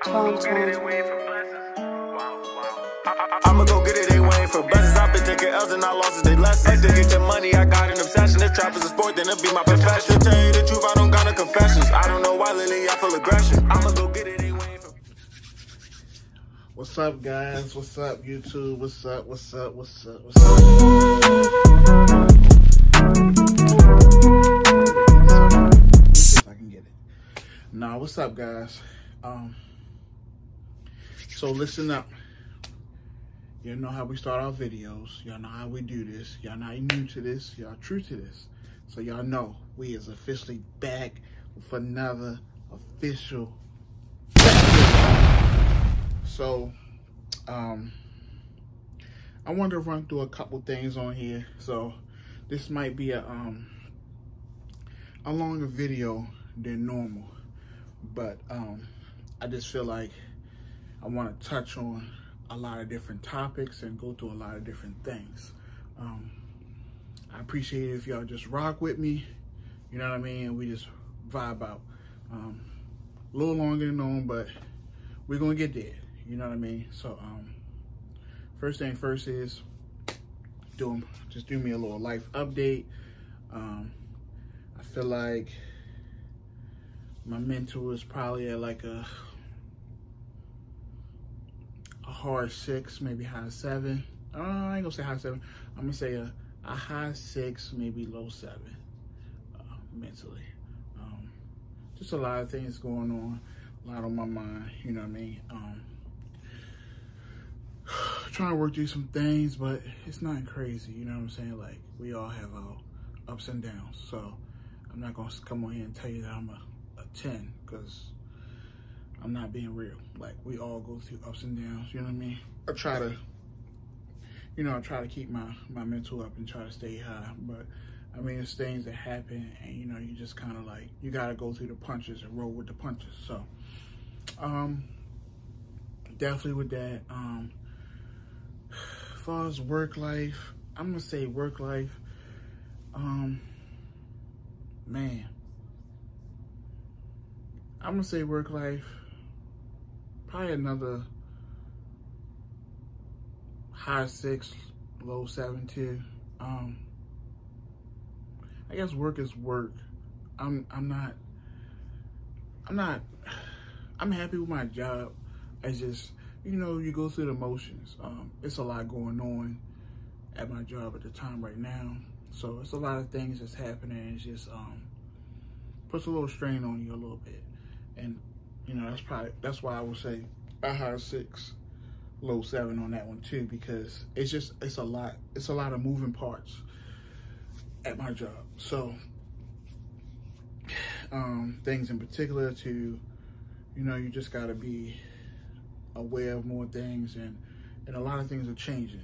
I'ma go get it, they waiting for blessings. I've been taking L's and I losses, they lessons. To get the money, I got an obsession. If trap is a sport, then it'll be my profession. To tell you the truth, I don't got no confessions. I don't know why lately I feel aggression. I'ma go get it, they waiting for. What's up, guys? What's up, YouTube? What's up? What's up? What's up? Let's see if I can get it. Nah, what's up, guys? So listen up. You know how we start our videos. Y'all know how we do this. Y'all not new to this. Y'all true to this. So y'all know we is officially back with another official. So, I wanted to run through a couple things on here. So this might be a longer video than normal, but I just feel like I want to touch on a lot of different topics and go through a lot of different things. I appreciate it if y'all just rock with me, you know what I mean? We just vibe out. A little longer than normal, but we're gonna get there, you know what I mean? So first thing first is just do me a little life update. I feel like my mental is probably at like a hard 6, maybe high 7. I ain't gonna say high 7. I'm gonna say a high 6, maybe low 7 mentally. Just a lot of things going on, a lot on my mind, you know what I mean? Trying to work through some things, but it's nothing crazy, you know what I'm saying? Like, we all have our ups and downs, so I'm not gonna come on here and tell you that I'm a 10, because I'm not being real. Like, we all go through ups and downs, you know what I mean? I try to keep my mental up and try to stay high, but I mean, it's things that happen, and you know, you just kind of like, you gotta go through the punches and roll with the punches. So, definitely with that. As far as work life, I'm gonna say work life, man, I'm gonna say work life, probably another high 6, low 7 too. I guess work is work. I'm happy with my job. It's just, you know, you go through the motions. It's a lot going on at my job at the time right now. So it's a lot of things that's happening. It's just puts a little strain on you a little bit. And you know, that's why I would say a high 6, low 7 on that one too, because it's a lot of moving parts at my job. So things in particular to, you know, you just gotta be aware of more things, and a lot of things are changing.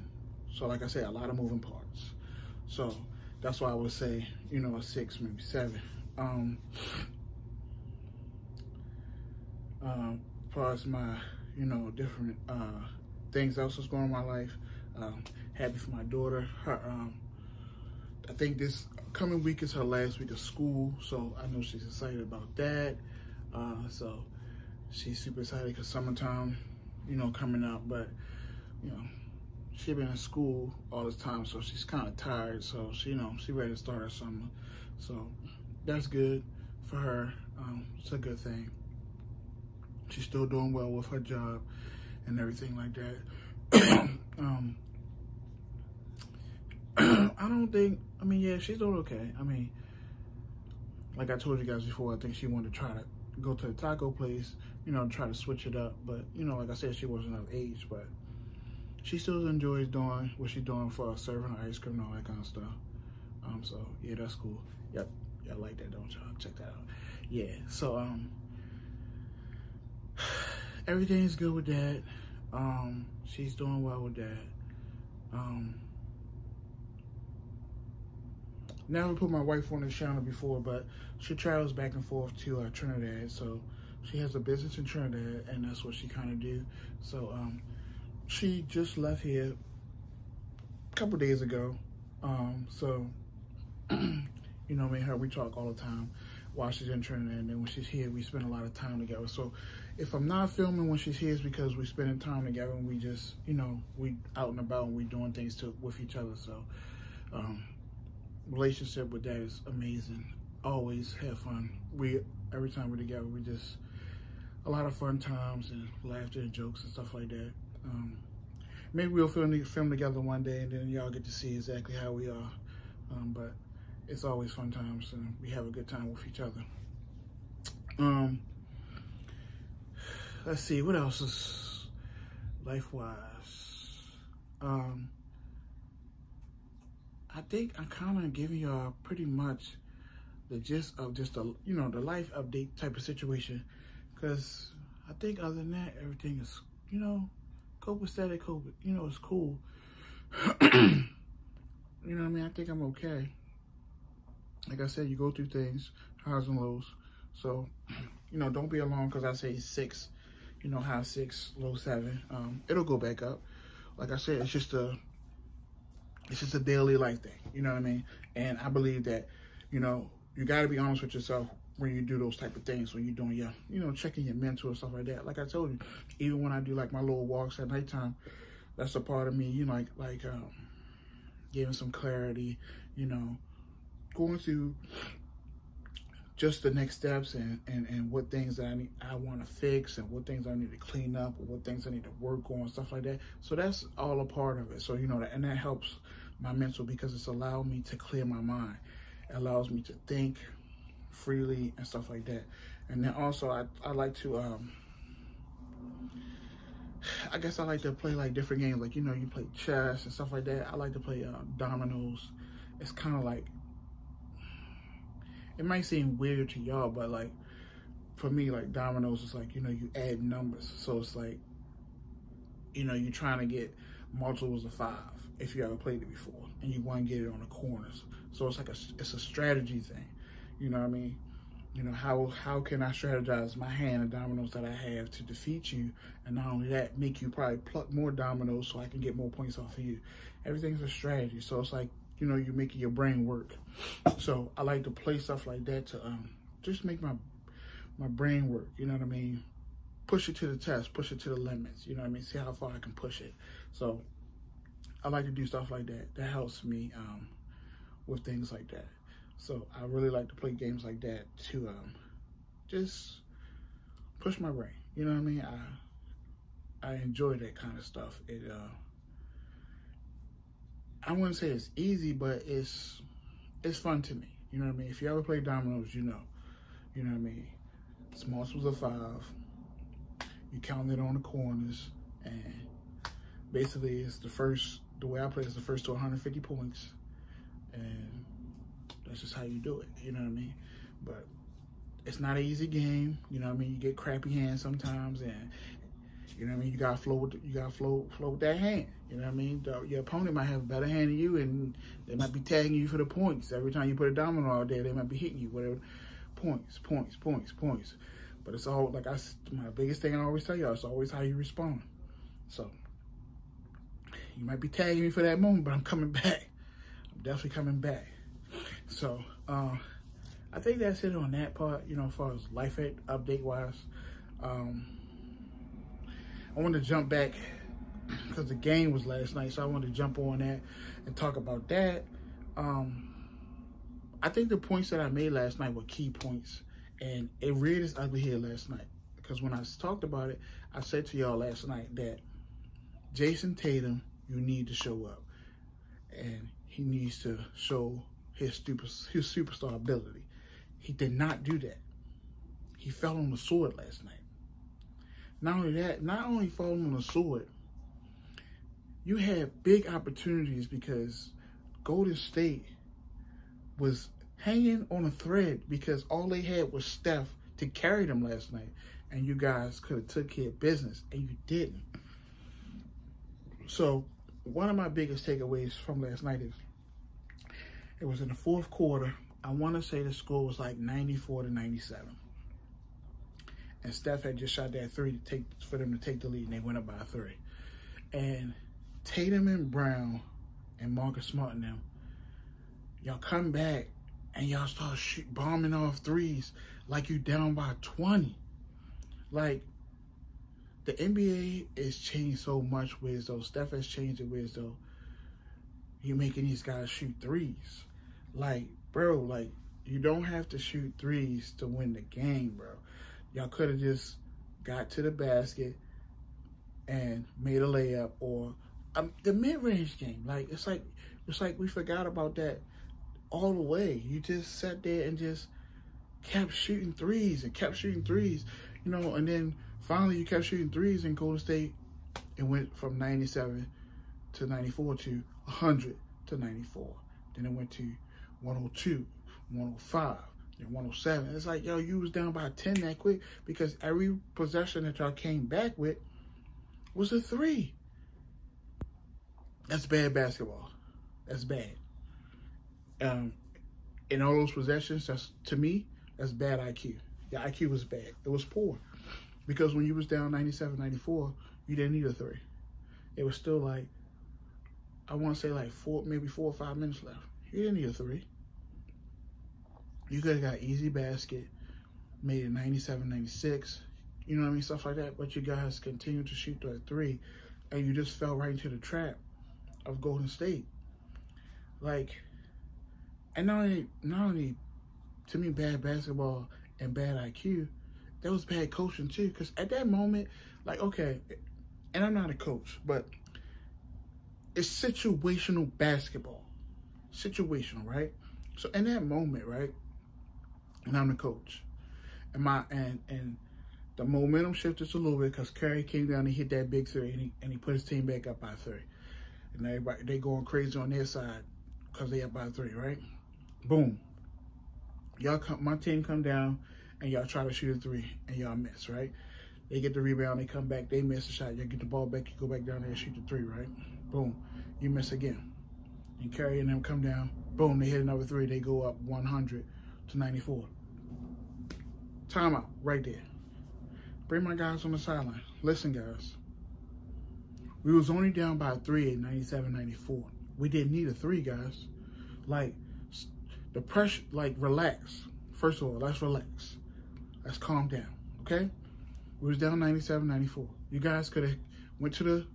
So like I said, a lot of moving parts. So that's why I would say, you know, a 6, maybe 7. As far as my, you know, different things else that's going on in my life, happy for my daughter. Her, I think this coming week is her last week of school, so I know she's excited about that. So she's super excited because summertime, you know, coming up, but you know, she's been in school all this time, so she's kind of tired. So she, you know, she's ready to start her summer. So that's good for her. It's a good thing. She's still doing well with her job and everything like that. I mean, yeah, she's doing okay. I mean, like I told you guys before, I think she wanted to try to go to the taco place, you know, try to switch it up. But, you know, like I said, she wasn't of age, but she still enjoys doing what she's doing for serving her ice cream and all that kind of stuff. So, yeah, that's cool. Yep, y'all like that, don't y'all? Check that out. Yeah, so, everything's good with that. She's doing well with that. Never put my wife on the channel before, but she travels back and forth to Trinidad. So she has a business in Trinidad, and that's what she kind of do. So she just left here a couple days ago. So you know, me and her, we talk all the time while she's in Trinidad, and then when she's here, we spend a lot of time together. So if I'm not filming when she's here, it's because we're spending time together and we just, you know, we out and about and we doing things with each other. So, relationship with that is amazing. Always have fun. Every time we're together, we just, a lot of fun times and laughter and jokes and stuff like that. Maybe we'll film together one day and then y'all get to see exactly how we are. But it's always fun times and we have a good time with each other. Let's see, what else is life-wise? I think I'm kind of giving y'all pretty much the gist of just the life update type of situation, because I think other than that, everything is, copacetic, it's cool. You know what I mean? I think I'm okay. Like I said, you go through things, highs and lows. So, don't be alarmed because I say 6, high 6, low 7. It'll go back up. Like I said, it's just a daily life thing. You know what I mean? And I believe that, you got to be honest with yourself when you do those type of things, when you're doing your, checking your mental and stuff like that. Like I told you, even when I do like my little walks at nighttime, that's a part of me, like giving some clarity, going through just the next steps and what things that I want to fix and what things I need to clean up or what things I need to work on, stuff like that. So that's all a part of it. So, and that helps my mental because it's allowed me to clear my mind. It allows me to think freely and stuff like that. And then also I like to, I guess I like to play like different games. Like, you play chess and stuff like that. I like to play dominoes. It's kind of like, it might seem weird to y'all, but like for me, like dominoes is like, you add numbers. So it's like, you're trying to get multiples of 5 if you ever played it before, and you want to get it on the corners. So it's like it's a strategy thing. You know what I mean? How can I strategize my hand of dominoes that I have to defeat you, and not only that, make you probably pluck more dominoes so I can get more points off of you. Everything's a strategy. So it's like, you're making your brain work. So I like to play stuff like that to just make my brain work. You know what I mean? Push it to the test, push it to the limits. You know what I mean? See how far I can push it. So I like to do stuff like that. That helps me with things like that. So I really like to play games like that to just push my brain. You know what I mean? I enjoy that kind of stuff. I wouldn't say it's easy, but it's fun to me. You know what I mean? If you ever play dominoes, you know what I mean? It's multiples of 5. You count it on the corners, and basically it's the way I play is the first to 150 points, and that's just how you do it. You know what I mean? But it's not an easy game. You know what I mean? You get crappy hands sometimes, and you know what I mean? You gotta flow with that hand. You know what I mean? Your opponent might have a better hand than you, and they might be tagging you for the points. Every time you put a domino out there, they might be hitting you, whatever. Points. But it's all, like my biggest thing I always tell y'all, it's always how you respond. So, you might be tagging me for that moment, but I'm coming back. I'm definitely coming back. So, I think that's it on that part, as far as life update-wise. I want to jump back because the game was last night, so I wanted to jump on that and talk about that. I think the points that I made last night were key points, and it reared its ugly head last night because when I talked about it, I said to y'all last night that Jason Tatum, you need to show up, and he needs to show his superstar ability. He did not do that. He fell on the sword last night. Not only that, not only falling on the sword, you had big opportunities because Golden State was hanging on a thread because all they had was Steph to carry them last night, and you guys could have took care of business, and you didn't. So one of my biggest takeaways from last night is it was in the fourth quarter. I want to say the score was like 94-97. And Steph had just shot that 3 for them to take the lead, and they went up by 3. And Tatum and Brown and Marcus Smart and them, y'all come back and y'all start bombing off threes like you down by 20. Like, the NBA is changed so much where as though Steph has changed it where as though you're making these guys shoot threes. Like, bro, like, you don't have to shoot threes to win the game, bro. Y'all could have just got to the basket and made a layup, or the mid-range game. Like, it's like we forgot about that all the way. You just sat there and just kept shooting threes and kept shooting threes, you know, and then finally you kept shooting threes in Golden State. It went from 97 to 94 to 100 to 94. Then it went to 102, 105, and 107. It's like, yo, you was down by 10 that quick because every possession that y'all came back with was a three. That's bad basketball. That's bad. In all those possessions, to me, that's bad IQ. The IQ was bad. It was poor. Because when you was down 97, 94, you didn't need a three. It was still like, I want to say like maybe 4 or 5 minutes left. You didn't need a three. You could have got easy basket, made it 97, 96, you know what I mean, stuff like that. But you guys continued to shoot that three, and you just fell right into the trap of Golden State. Like, and not only to me bad basketball and bad IQ, that was bad coaching too. Because at that moment, like, okay, and I'm not a coach, but it's situational basketball. Situational, right? So in that moment, right, and I'm the coach, and the momentum shifted just a little bit because Curry came down and hit that big three, and he put his team back up by 3. And everybody, they going crazy on their side because they up by 3, right? Boom. My team come down, and y'all try to shoot a 3, and y'all miss, right? They get the rebound, they come back, they miss a shot. Y'all get the ball back, you go back down there and shoot the 3, right? Boom. You miss again. And Curry and them come down, boom, they hit another 3, they go up 100 to 94. Timeout, right there. Bring my guys on the sideline. Listen, guys. We was only down by 3 at 97, 94. We didn't need a 3, guys. Like, the pressure, like, relax. First of all, let's relax. Let's calm down, okay? We was down 97, 94. You guys could have went to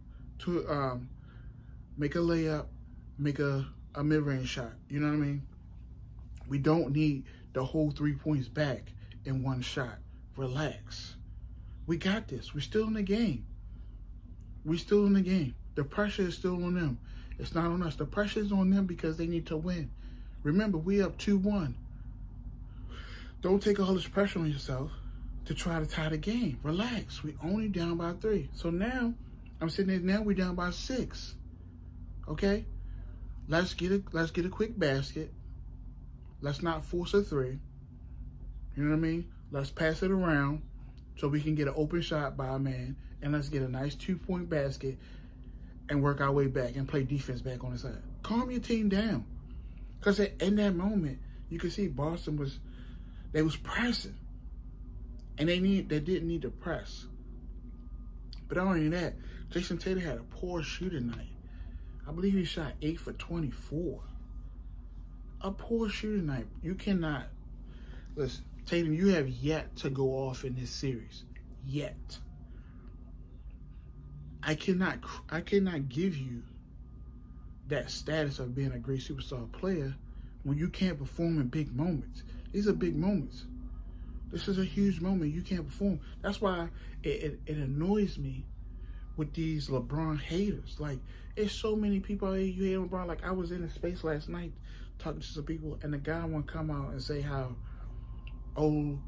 make a layup, make a mid-range shot. You know what I mean? We don't need the whole 3 points back in one shot. Relax. We got this. We're still in the game. We're still in the game. The pressure is still on them. It's not on us. The pressure is on them because they need to win. Remember, we up 2-1. Don't take all this pressure on yourself to try to tie the game. Relax. We only down by 3. So now, I'm sitting there. Now we're down by 6. Okay? Let's get a quick basket. Let's not force a 3. You know what I mean? Let's pass it around so we can get an open shot by a man, and let's get a nice 2-point basket and work our way back and play defense back on the side. Calm your team down. Because in that moment, you could see Boston was pressing. And they didn't need to press. But not only that, Jason Tatum had a poor shooting night. I believe he shot 8 for 24. A poor shooting night. You cannot, listen, Tatum, you have yet to go off in this series. Yet. I cannot give you that status of being a great superstar player when you can't perform in big moments. These are big moments. This is a huge moment. You can't perform. That's why it annoys me with these LeBron haters. Like, it's so many people out here, you hate LeBron. Like, I was in a space last night talking to some people, and the guy want to come out and say how, oh,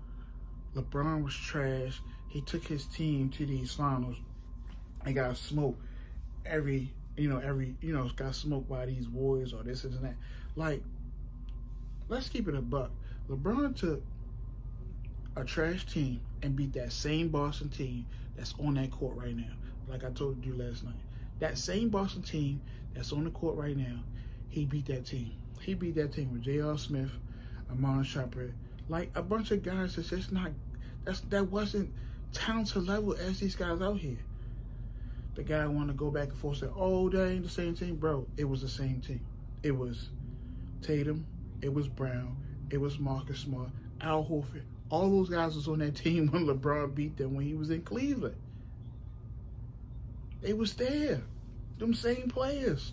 LeBron was trash. He took his team to these finals and got smoked got smoked by these Warriors or this and that. Like, let's keep it a buck. LeBron took a trash team and beat that same Boston team that's on that court right now. Like I told you last night. That same Boston team that's on the court right now, he beat that team. He beat that team with J.R. Smith, Amon Shumpert, like a bunch of guys that's just not, that wasn't talented level as these guys out here. The guy want to go back and forth and say, oh, that ain't the same team. Bro, it was the same team. It was Tatum, it was Brown, it was Marcus Smart, Al Horford. All those guys was on that team when LeBron beat them when he was in Cleveland. They was there. Them same players.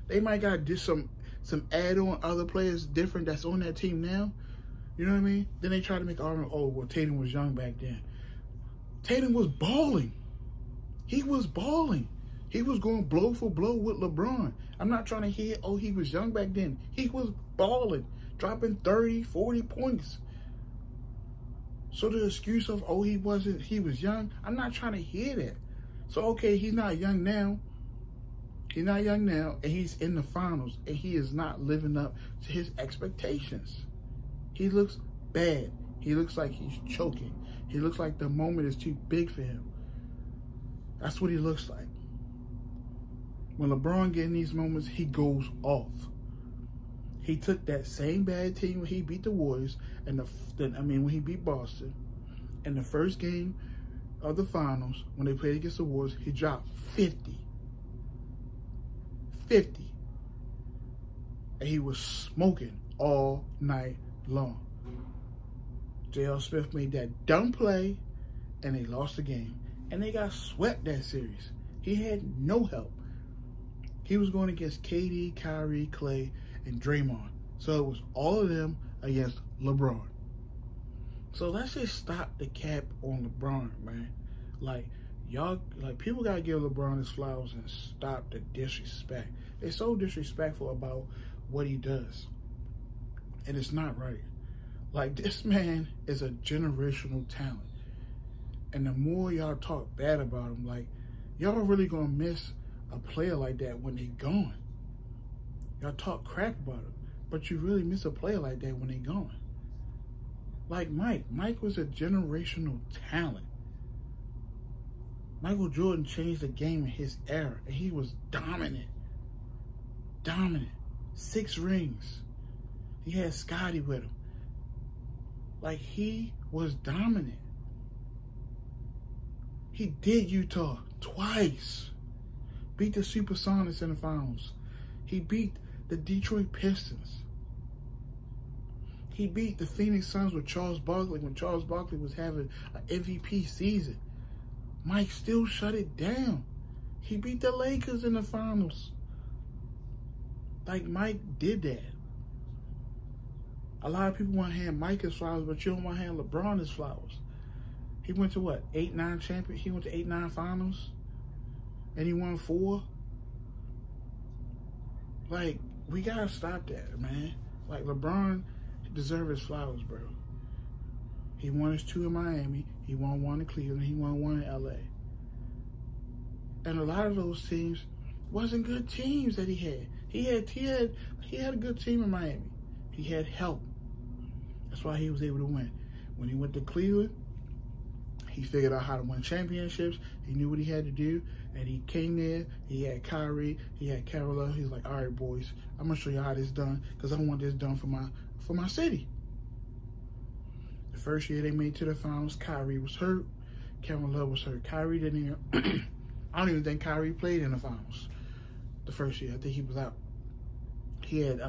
They might got just some add-on other players different that's on that team now. You know what I mean? Then they try to make argument, oh, well, Tatum was young back then. Tatum was balling. He was balling. He was going blow for blow with LeBron. I'm not trying to hear, oh, he was young back then. He was balling, dropping 30, 40 points. So the excuse of, oh, he was young, I'm not trying to hear that. So, okay, he's not young now. He's not young now, and he's in the finals, and he is not living up to his expectations. He looks bad. He looks like he's choking. He looks like the moment is too big for him. That's what he looks like. When LeBron gets in these moments, he goes off. He took that same bad team when he beat the Warriors, and when he beat Boston, in the first game of the finals, when they played against the Warriors, he dropped 50. 50. And he was smoking all night long. J.R. Smith made that dumb play, and they lost the game. And they got swept that series. He had no help. He was going against KD, Kyrie, Clay, and Draymond. So it was all of them against LeBron. So let's just stop the cap on LeBron, man. People gotta give LeBron his flowers and stop the disrespect. They're so disrespectful about what he does. And it's not right. This man is a generational talent. And the more y'all talk bad about him, y'all really gonna miss a player like that when they gone. Y'all talk crap about him, but you really miss a player like that when they gone. Like Mike was a generational talent. Michael Jordan changed the game in his era, and he was dominant. Dominant. 6 rings. He had Scotty with him. He was dominant. He did Utah twice. Beat the Supersonics in the finals. He beat the Detroit Pistons. He beat the Phoenix Suns with Charles Barkley when Charles Barkley was having an MVP season. Mike still shut it down. He beat the Lakers in the finals. Mike did that. A lot of people want to hand Mike his flowers, but you don't want to hand LeBron his flowers. He went to what? 8-9 champion? He went to 8-9 finals? And he won 4? We gotta stop that, man. LeBron deserves his flowers, bro. He won his 2 in Miami. He won 1 in Cleveland. He won 1 in LA. And a lot of those teams wasn't good teams that he had. He had a good team in Miami. He had help. That's why he was able to win. When he went to Cleveland, he figured out how to win championships. He knew what he had to do. And he came there. He had Kyrie. He had Carolina. He's like, all right, boys, I'm going to show you how this is done because I want this done for my city. The first year they made it to the finals, Kyrie was hurt. Kevin Love was hurt. Kyrie didn't even... I don't even think Kyrie played in the finals the first year. I think he was out. He had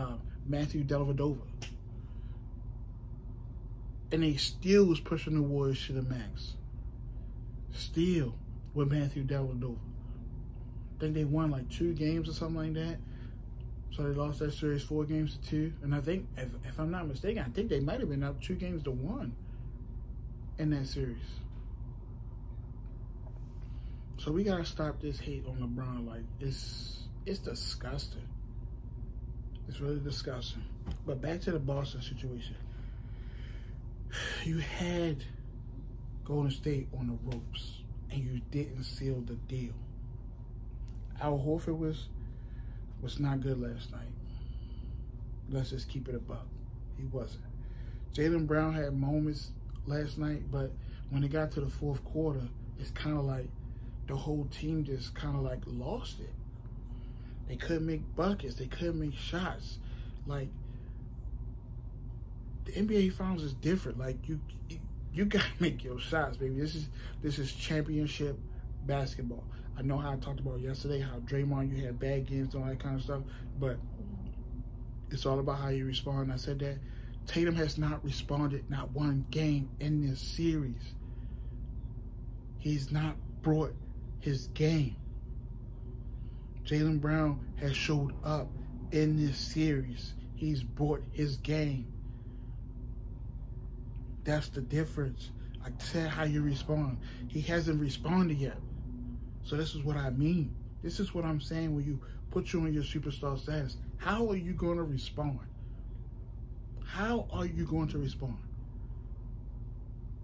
Matthew Dellavedova. And they still was pushing the Warriors to the max. Still with Matthew Dellavedova. I think they won 2 games or something like that. So they lost that series 4 games to 2. And I think, if I'm not mistaken, I think they might have been up 2 games to 1 in that series. So we gotta stop this hate on LeBron. It's disgusting. It's really disgusting. But back to the Boston situation. You had Golden State on the ropes, and you didn't seal the deal. Al Horford was not good last night. Let's just keep it a buck. He wasn't. Jaylen Brown had moments last night, but when it got to the 4th quarter, it's kind of like the whole team just kind of lost it. They couldn't make buckets. They couldn't make shots. The NBA Finals is different. You gotta make your shots, baby. This is championship basketball. I know how I talked about yesterday, how Draymond, you had bad games and all that kind of stuff, but it's all about how you respond. I said that Tatum has not responded not 1 game in this series. He's not brought his game. Jaylen Brown has showed up in this series. He's brought his game. That's the difference. I said how you respond. He hasn't responded yet. So this is what I mean. This is what I'm saying when you put you on your superstar status. How are you going to respond? How are you going to respond?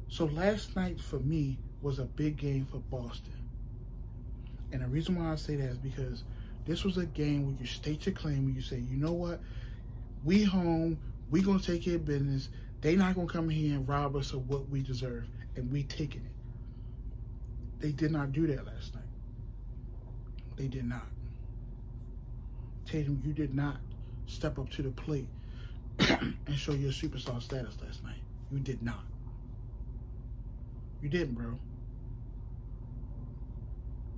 So last night for me was a big game for Boston. And the reason why I say that is because this was a game where you state your claim, where you say, you know what? We home. We going to take care of business. They not going to come here and rob us of what we deserve. And we taking it. They did not do that last night. They did not. Tatum, you did not step up to the plate and show your superstar status last night. You did not. You didn't, bro.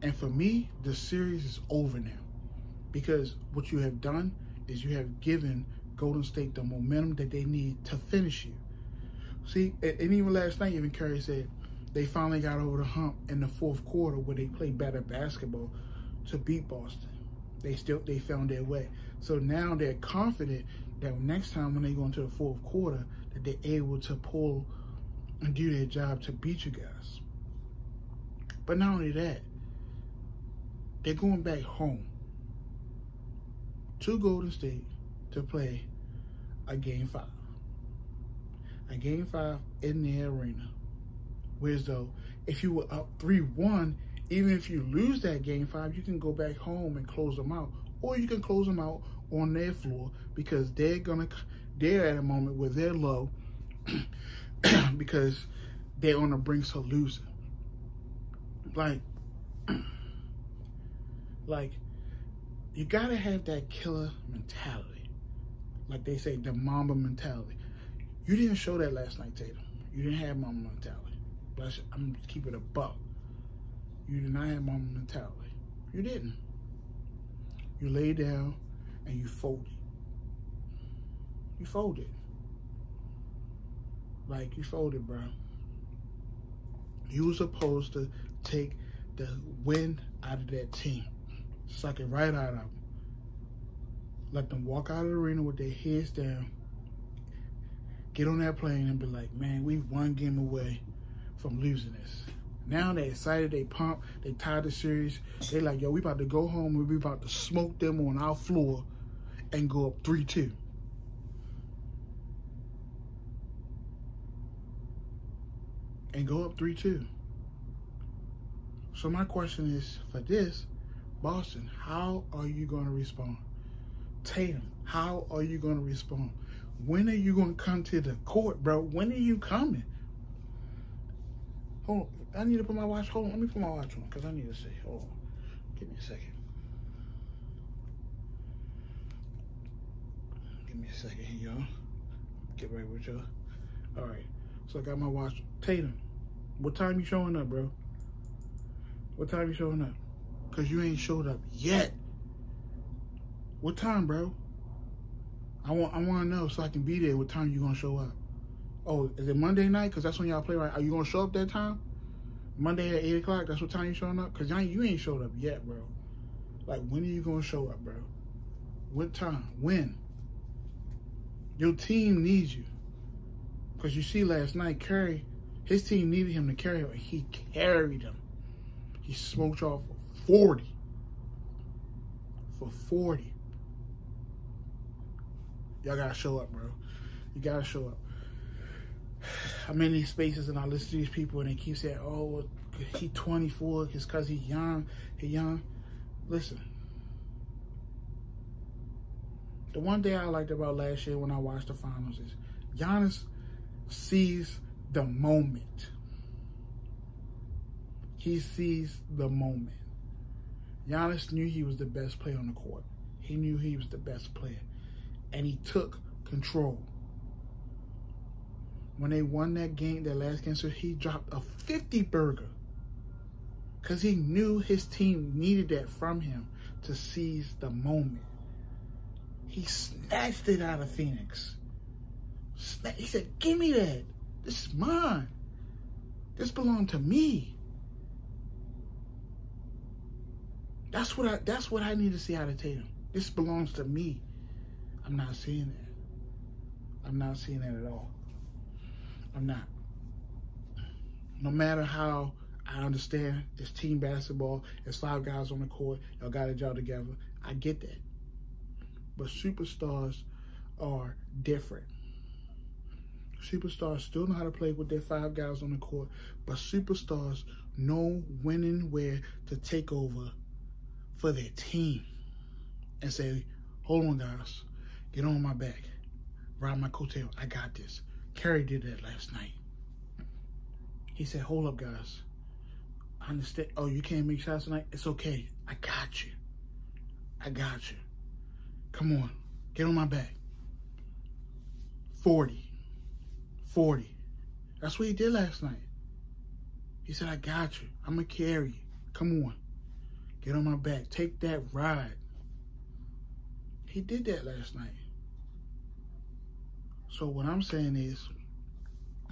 And for me, the series is over now. Because what you have done is you have given Golden State the momentum that they need to finish you. See, and even last night, even Curry said they finally got over the hump in the fourth quarter where they played better basketball to beat Boston. They found their way. So now they're confident that next time when they go into the fourth quarter, that they're able to pull and do their job to beat you guys. But not only that, they're going back home to Golden State to play a Game 5. A Game 5 in their arena. Whereas though, if you were up 3-1, even if you lose that Game 5, you can go back home and close them out. Or you can close them out on their floor because they're at a moment where they're low because they're on the brink of losing. Like, you gotta have that killer mentality. Like they say, the Mamba mentality. You didn't show that last night, Tatum. You didn't have Mamba mentality. But I'm gonna keep it a buck. You did not have Mamba mentality. You didn't. You laid down and you folded. You folded. Like, you folded, bro. You were supposed to take the win out of that team. Suck it right out of them. Let them walk out of the arena with their heads down. Get on that plane and be like, man, we one game away from losing this. Now they're excited, they pumped, they tied the series. They like, yo, we about to go home and we about to smoke them on our floor and go up 3-2. And go up 3-2. So my question is, for this, Boston, how are you going to respond? Tatum, how are you going to respond? When are you going to come to the court, bro? When are you coming? Hold on. I need to put my watch. Hold on. Let me put my watch on because I need to see. Hold on. Give me a second. Give me a second here, y'all. Get right with y'all. All right. So I got my watch. Tatum, what time you showing up, bro? What time you showing up? Because you ain't showed up yet. What time, bro? I want to know so I can be there. What time you going to show up? Oh, is it Monday night? Because that's when y'all play, right? Are you going to show up that time? Monday at 8 o'clock? That's what time you showing up? Because you ain't showed up yet, bro. Like, when are you going to show up, bro? What time? When? Your team needs you. Because you see last night, Curry, his team needed him to carry him. He carried him. He smoked y'all for 40. For 40. Y'all got to show up, bro. You got to show up. I'm in these spaces and I listen to these people and they keep saying, oh, he 24 because he's young. He young. Listen. The one thing I liked about last year when I watched the finals is Giannis sees the moment. He sees the moment. Giannis knew he was the best player on the court. He knew he was the best player. And he took control. When they won that game, that last game, so he dropped a 50-burger. Because he knew his team needed that from him to seize the moment. He snatched it out of Phoenix. He said, give me that. This is mine. This belonged to me. That's what I need to see out of Tatum. This belongs to me. I'm not seeing that. I'm not seeing that at all. I'm not. No matter how I understand it's team basketball, it's 5 guys on the court, y'all got to gel together. I get that. But superstars are different. Superstars still know how to play with their 5 guys on the court, but superstars know when and where to take over for their team and say, hold on, guys. Get on my back. Ride my coattail. I got this. Curry did that last night. He said, hold up, guys. I understand. Oh, you can't make shots tonight? It's okay. I got you. I got you. Come on. Get on my back. 40. That's what he did last night. He said, I got you. I'm going to carry you. Come on. Get on my back. Take that ride. He did that last night. So what I'm saying is,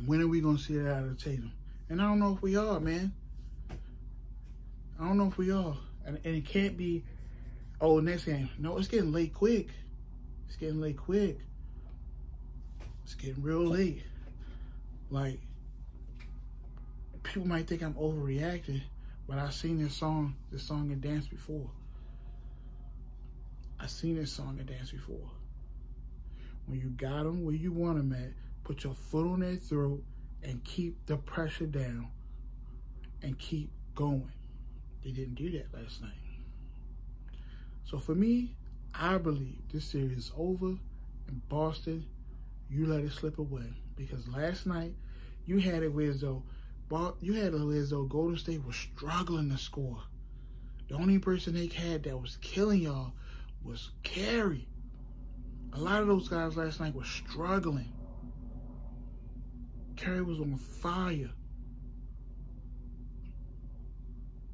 when are we going to see that out of Tatum? And I don't know if we are, man. I don't know if we are. And it can't be, oh, next game. No, it's getting late quick. It's getting late quick. It's getting real late. Like, people might think I'm overreacting, but I've seen this song and dance before. I've seen this song and dance before. When you got them where you want them at, put your foot on their throat and keep the pressure down and keep going. They didn't do that last night. So for me, I believe this series is over in Boston. You let it slip away. Because last night, you had it where as though Golden State was struggling to score. The only person they had that was killing y'all was Curry. A lot of those guys last night were struggling. Curry was on fire.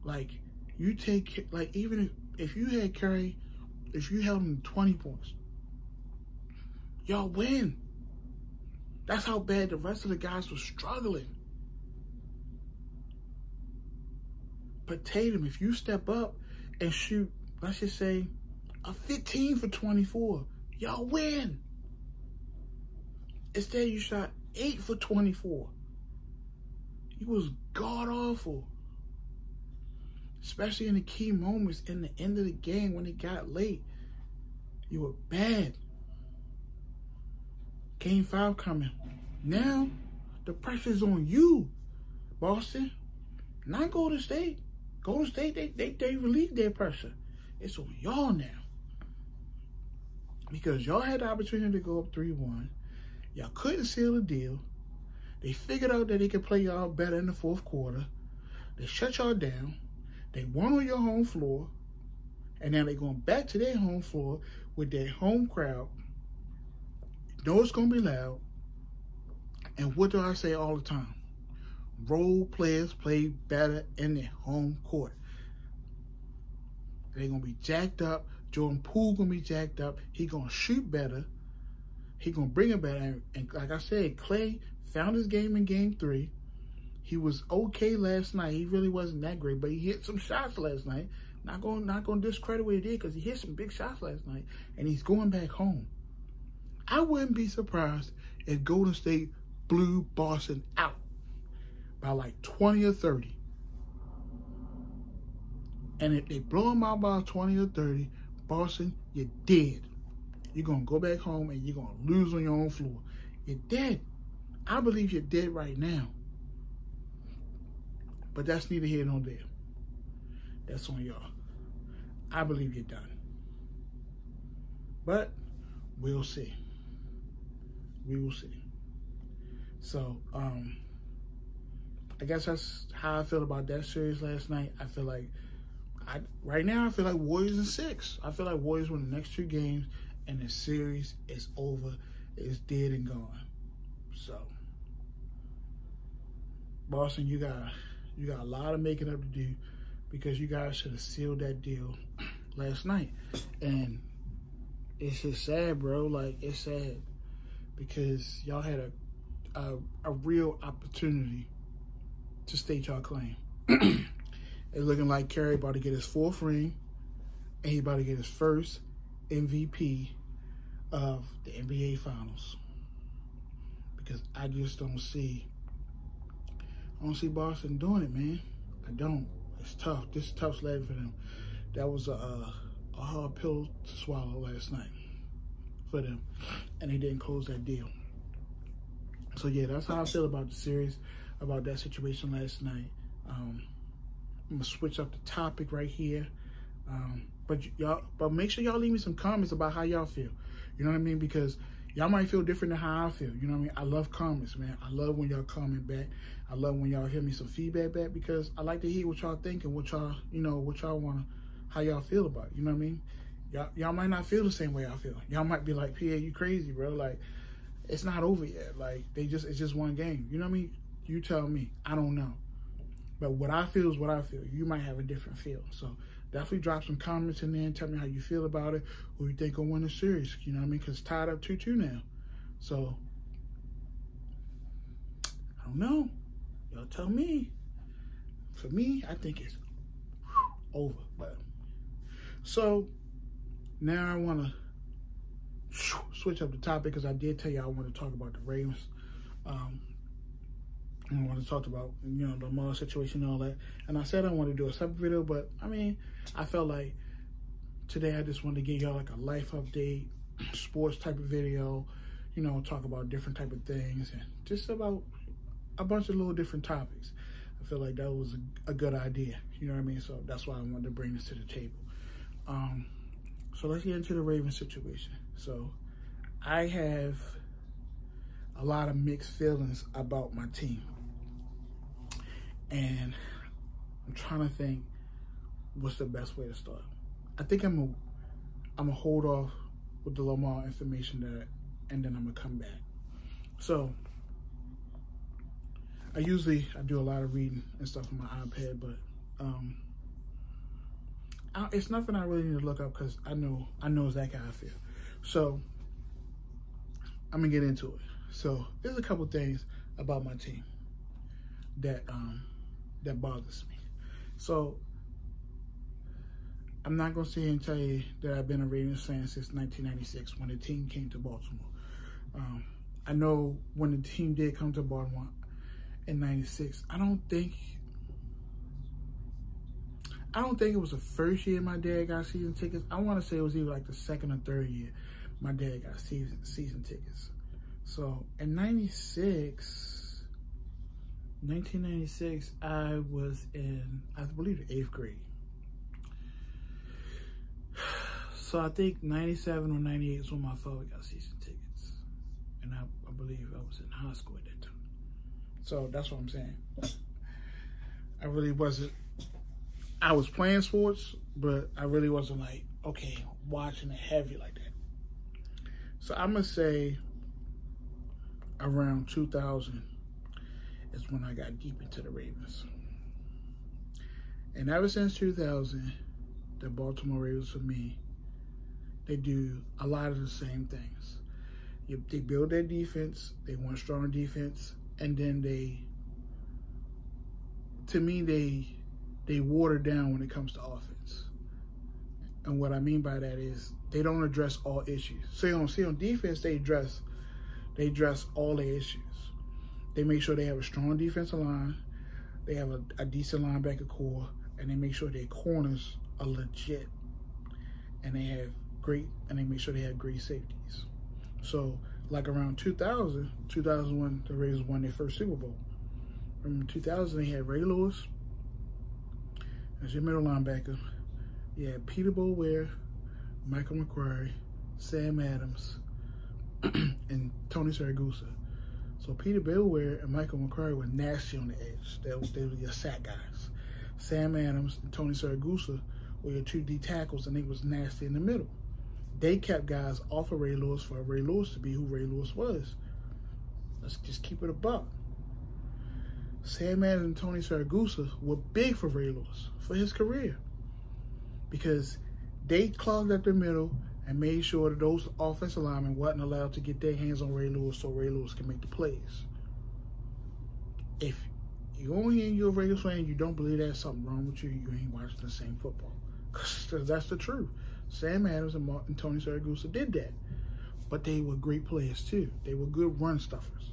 Like, you take, like, even if you had Curry, if you held him 20 points, y'all win. That's how bad the rest of the guys were struggling. But Tatum, if you step up and shoot, let's just say, a 15 for 24, y'all win. Instead, you shot 8 for 24. He was god-awful. Especially in the key moments in the end of the game when it got late. You were bad. Game 5 coming. Now, the pressure's on you, Boston. Not Golden State. Golden State, they relieved their pressure. It's on y'all now. Because y'all had the opportunity to go up 3-1. Y'all couldn't seal the deal. They figured out that they could play y'all better in the fourth quarter. They shut y'all down. They won on your home floor. And now they're going back to their home floor with their home crowd. You know it's going to be loud. And what do I say all the time? Role players play better in their home court. They're going to be jacked up. Jordan Poole going to be jacked up. He going to shoot better. He going to bring it better. And like I said, Clay found his game in Game 3. He was okay last night. He really wasn't that great, but he hit some shots last night. Not going to discredit what he did because he hit some big shots last night, and he's going back home. I wouldn't be surprised if Golden State blew Boston out by like 20 or 30. And if they blow them out by 20 or 30, Boston, you're dead. You're going to go back home and you're going to lose on your own floor. You're dead. I believe you're dead right now. But that's neither here nor there. That's on y'all. I believe you're done. But we'll see. We will see. So, I guess that's how I feel about that series last night. I feel like, right now, I feel like Warriors in 6. I feel like Warriors win the next 2 games, and the series is over. It's dead and gone. So, Boston, you got a lot of making up to do because you guys should have sealed that deal last night. And it's just sad, bro. Like, it's sad because y'all had a real opportunity to state y'all claim. It's looking like Curry about to get his 4th ring. and he about to get his first MVP of the NBA Finals. Because I just don't see Boston doing it, man. I don't. It's tough. This is tough sledding for them. That was a hard pill to swallow last night for them, and they didn't close that deal. So yeah, that's how I feel about the series, about that situation last night. I'm gonna switch up the topic right here, but make sure y'all leave me some comments about how y'all feel. You know what I mean? Because y'all might feel different than how I feel. You know what I mean? I love comments, man. I love when y'all comment back. I love when y'all hear me some feedback back, because I like to hear what y'all think and what y'all, what y'all wanna, how y'all feel about it. You know what I mean? Y'all might not feel the same way I feel. Y'all might be like, Pierre, you crazy, bro. Like, it's not over yet. Like, it's just one game. You know what I mean? You tell me. I don't know. But what I feel is what I feel. You might have a different feel. So definitely drop some comments in there and tell me how you feel about it, who you think will win the series. You know what I mean? Because it's tied up 2-2 now. So, I don't know. Y'all tell me. For me, I think it's over. But so, now I want to switch up the topic, because I did tell you I want to talk about the Ravens. I want to talk about, the Lamar situation and all that. And I said I want to do a separate video, but, I mean, I felt like today I just wanted to give y'all like a life update, sports type of video, talk about different type of things, and just about a bunch of little different topics. I feel like that was a good idea, you know what I mean? So that's why I wanted to bring this to the table. So let's get into the Ravens situation. So I have a lot of mixed feelings about my team. And I'm trying to think what's the best way to start. I think I'm gonna hold off with the Lamar information and then I'm gonna come back. So I do a lot of reading and stuff on my iPad, but it's nothing I really need to look up, because I know exactly how I feel. So I'm gonna get into it. So there's a couple things about my team that bothers me. So I'm not gonna sit here and tell you that I've been a Ravens fan since 1996 when the team came to Baltimore. I know when the team did come to Baltimore in '96, I don't think it was the first year my dad got season tickets. I want to say it was either like the second or third year my dad got season tickets. So in 1996, I was in, I believe, the 8th grade. So I think 97 or 98 is when my father got season tickets. And I believe I was in high school at that time. So that's what I'm saying. I was playing sports, but I really wasn't like, okay, watching it heavy like that. So I'm going to say around 2000 is when I got deep into the Ravens. And ever since 2000, the Baltimore Ravens, for me, they do a lot of the same things. They build their defense, they want strong defense, and then they water down when it comes to offense. And what I mean by that is they don't address all issues. So on defense, they address all their issues. They make sure they have a strong defensive line, they have a decent linebacker core, and they make sure their corners are legit. And they make sure they have great safeties. So like around 2001, the Ravens won their first Super Bowl. In 2000, they had Ray Lewis as your middle linebacker. You had Peter Boulware, Michael McCrary, Sam Adams, and Tony Siragusa. So Peter Boulware and Michael McCrary were nasty on the edge. They were your sack guys. Sam Adams and Tony Siragusa were your 2 D tackles, and they was nasty in the middle. They kept guys off of Ray Lewis for Ray Lewis to be who Ray Lewis was. Let's just keep it a buck. Sam Adams and Tony Siragusa were big for Ray Lewis for his career, because they clogged up the middle and made sure that those offensive linemen wasn't allowed to get their hands on Ray Lewis so Ray Lewis can make the plays. If you only in your Ravens fan, you don't believe there's something wrong with you, you ain't watching the same football. Because that's the truth. Sam Adams and Tony Siragusa did that. But they were great players too. They were good run stuffers.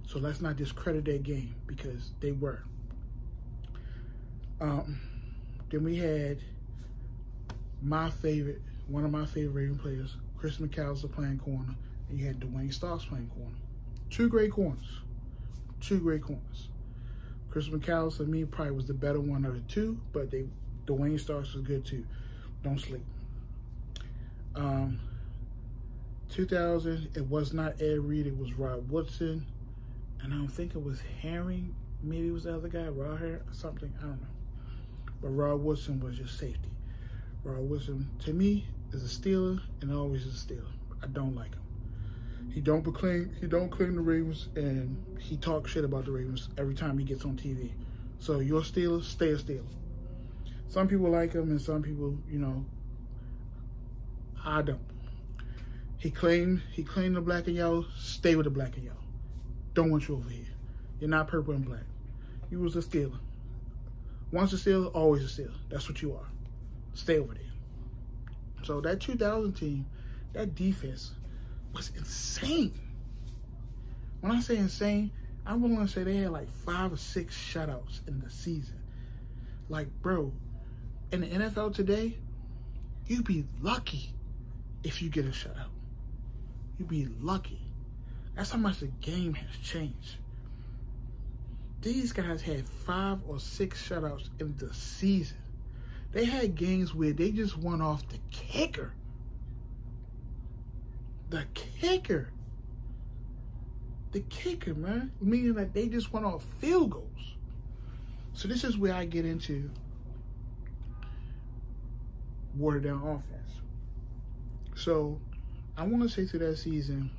So let's not discredit their game, because they were. Then we had one of my favorite Raven players, Chris McAllister, playing corner, and you had Dwayne Starks playing corner. Two great corners. Chris McAllister, to me, probably was the better one of the two, but Dwayne Starks was good too. Don't sleep. 2000, it was not Ed Reed, it was Rod Woodson, and I don't think it was Herring. Maybe it was the other guy, Rod Herring or something. I don't know. But Rod Woodson was just safety. Rod Woodson, to me, is a Steeler and always is a Steeler. I don't like him. He don't claim the Ravens, and he talks shit about the Ravens every time he gets on TV. So you're a Steeler, stay a Steeler. Some people like him, and some people, I don't. He claimed the black and yellow. Stay with the black and yellow. Don't want you over here. You're not purple and black. You was a Steeler. Once a Steeler, always a Steeler. That's what you are. Stay over there. So that 2000 team, that defense was insane. When I say insane, I'm willing to say they had like 5 or 6 shutouts in the season. Like, bro, in the NFL today, you'd be lucky if you get a shutout. You'd be lucky. That's how much the game has changed. These guys had 5 or 6 shutouts in the season. They had games where they just won off the kicker. The kicker, man. Meaning that they just went off field goals. So this is where I get into watered down offense. So I want to say to that season,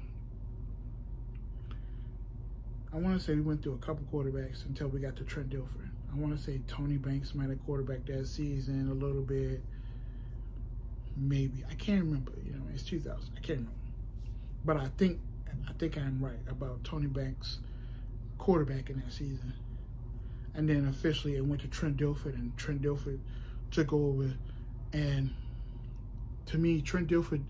I want to say we went through a couple quarterbacks until we got to Trent Dilfer. I want to say Tony Banks might have quarterbacked that season a little bit. Maybe. I can't remember. It's 2000. I can't remember. But I think I'm right about Tony Banks quarterbacking that season. And then officially it went to Trent Dilfer, and Trent Dilfer took over. And to me, Trent Dilfer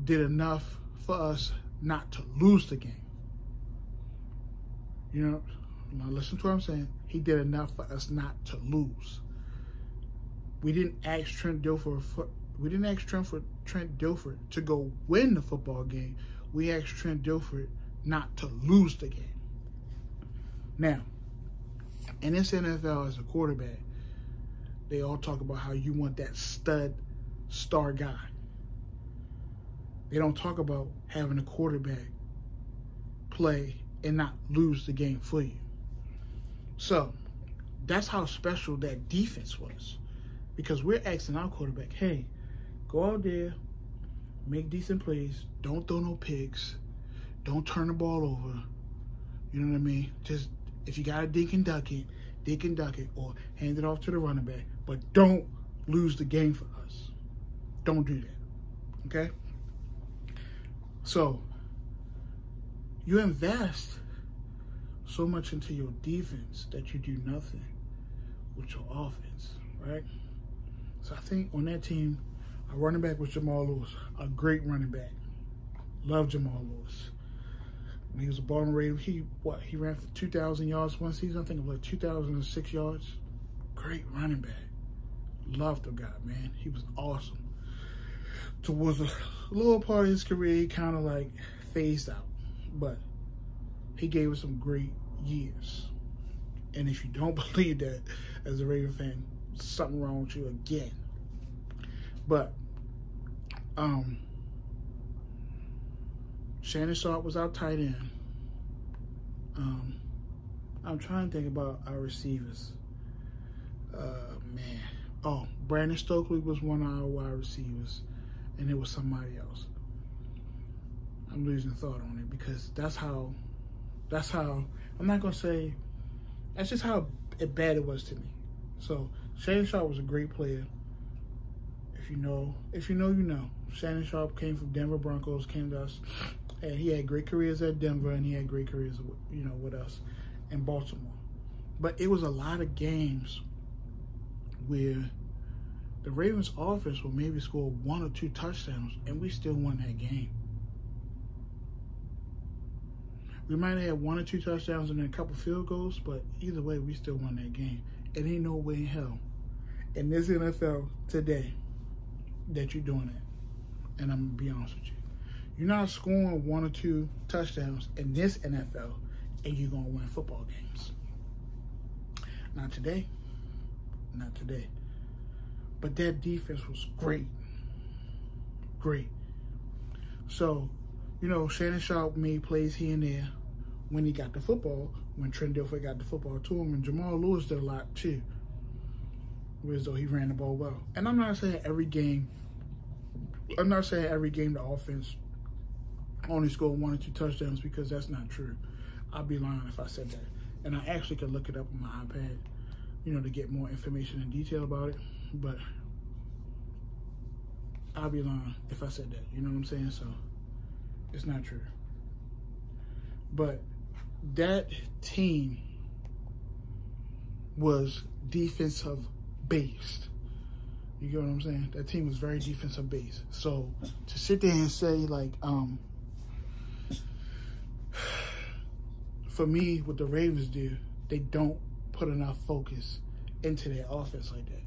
did enough for us not to lose the game. Now listen to what I'm saying. He did enough for us not to lose. We didn't ask Trent Dilfer to go win the football game. We asked Trent Dilfer not to lose the game. Now, in this NFL as a quarterback, they all talk about how you want that stud star guy. They don't talk about having a quarterback play and not lose the game for you. So that's how special that defense was, because we're asking our quarterback, hey, go out there, make decent plays, don't throw no picks, don't turn the ball over. You know what I mean? Just, if you got to dink and duck it, or hand it off to the running back, but don't lose the game for us. Don't do that, okay? So you invest so much into your defense that you do nothing with your offense, right? So I think on that team, our running back was Jamal Lewis, a great running back. Love Jamal Lewis. When he was a Baltimore Raven, he ran for 2,000 yards one season. I think it was like 2,006 yards. Great running back. Loved the guy, man. He was awesome. Towards the lower part of his career, he kind of like phased out, but he gave us some great years. And if you don't believe that as a Raven fan, something wrong with you again. But Shannon Sharp was our tight end. I'm trying to think about our receivers. Brandon Stokely was one of our wide receivers, and it was somebody else. I'm losing thought on it, because that's how, I'm not going to say, that's just how bad it was to me. So Shannon Sharp was a great player. If you know, you know. Shannon Sharp came from Denver Broncos, came to us, and he had great careers at Denver, and he had great careers, with us in Baltimore. But it was a lot of games where the Ravens offense will maybe score 1 or 2 touchdowns, and we still won that game. We might have had 1 or 2 touchdowns and then a couple field goals, but either way, we still won that game. It ain't no way in hell in this NFL today that you're doing that. And I'm going to be honest with you. You're not scoring 1 or 2 touchdowns in this NFL, and you're going to win football games. Not today. Not today. But that defense was great. Great. So, you know, Shannon Sharp made plays here and there when he got the football, when Trent Dilfer got the football to him, and Jamal Lewis did a lot too. Whereas though he ran the ball well. And I'm not saying every game the offense only scored 1 or 2 touchdowns, because that's not true. I'd be lying if I said that. And I actually could look it up on my iPad, you know, to get more information and detail about it. But I'd be lying if I said that. You know what I'm saying? So it's not true. But that team was defensive based. You get what I'm saying? That team was very defensive based. So to sit there and say, like, for me, what the Ravens do, they don't put enough focus into their offense like that.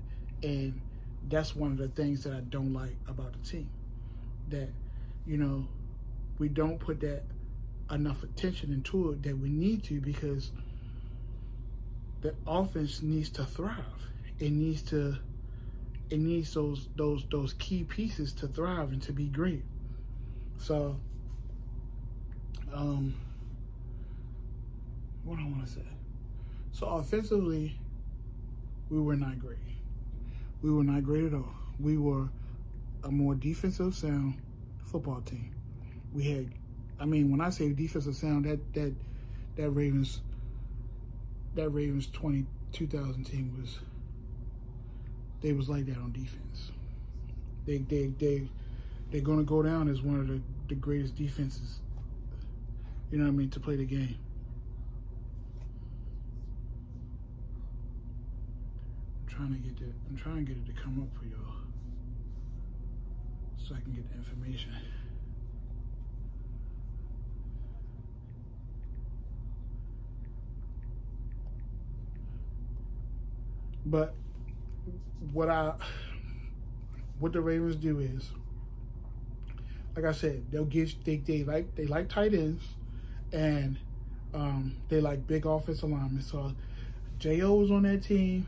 And that's one of the things that I don't like about the team. That, you know, we don't put that enough attention into it that we need to, because the offense needs to thrive. It needs those key pieces to thrive and to be great. So, what I want to say. So offensively, we were not great. We were not great at all. We were a more defensive sound football team. We had, I mean, when I say defensive sound, that Ravens 2000 team was, they was like that on defense. They're gonna go down as one of the greatest defenses, you know what I mean, to play the game. I'm trying to get it to come up for y'all so I can get the information. But what the Ravens do is, like I said, they like tight ends, and they like big offensive linemen. So J.O. was on that team.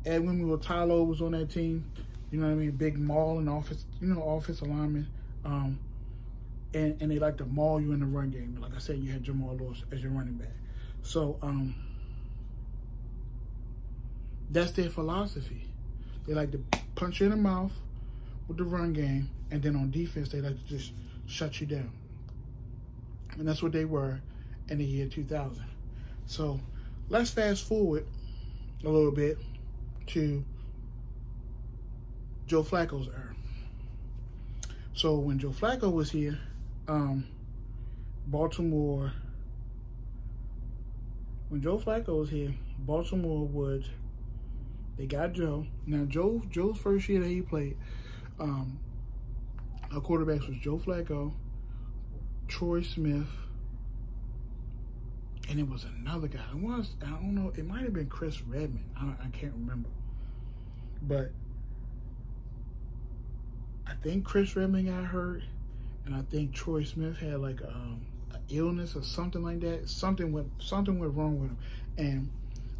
Edwin Mulatalo was on that team. You know what I mean? Big maul and offensive lineman. And they like to maul you in the run game. Like I said, you had Jamal Lewis as your running back. So that's their philosophy. They like to punch you in the mouth with the run game, and then on defense, they like to just shut you down. And that's what they were in the year 2000. So let's fast forward a little bit to Joe Flacco's era. So when Joe Flacco was here, Baltimore they got Joe. Now Joe's first year that he played, our quarterbacks was Joe Flacco, Troy Smith, and it was another guy. I don't know, it might have been Chris Redman. I can't remember. But I think Chris Redman got hurt, and I think Troy Smith had like an illness or something like that. Something went wrong with him, and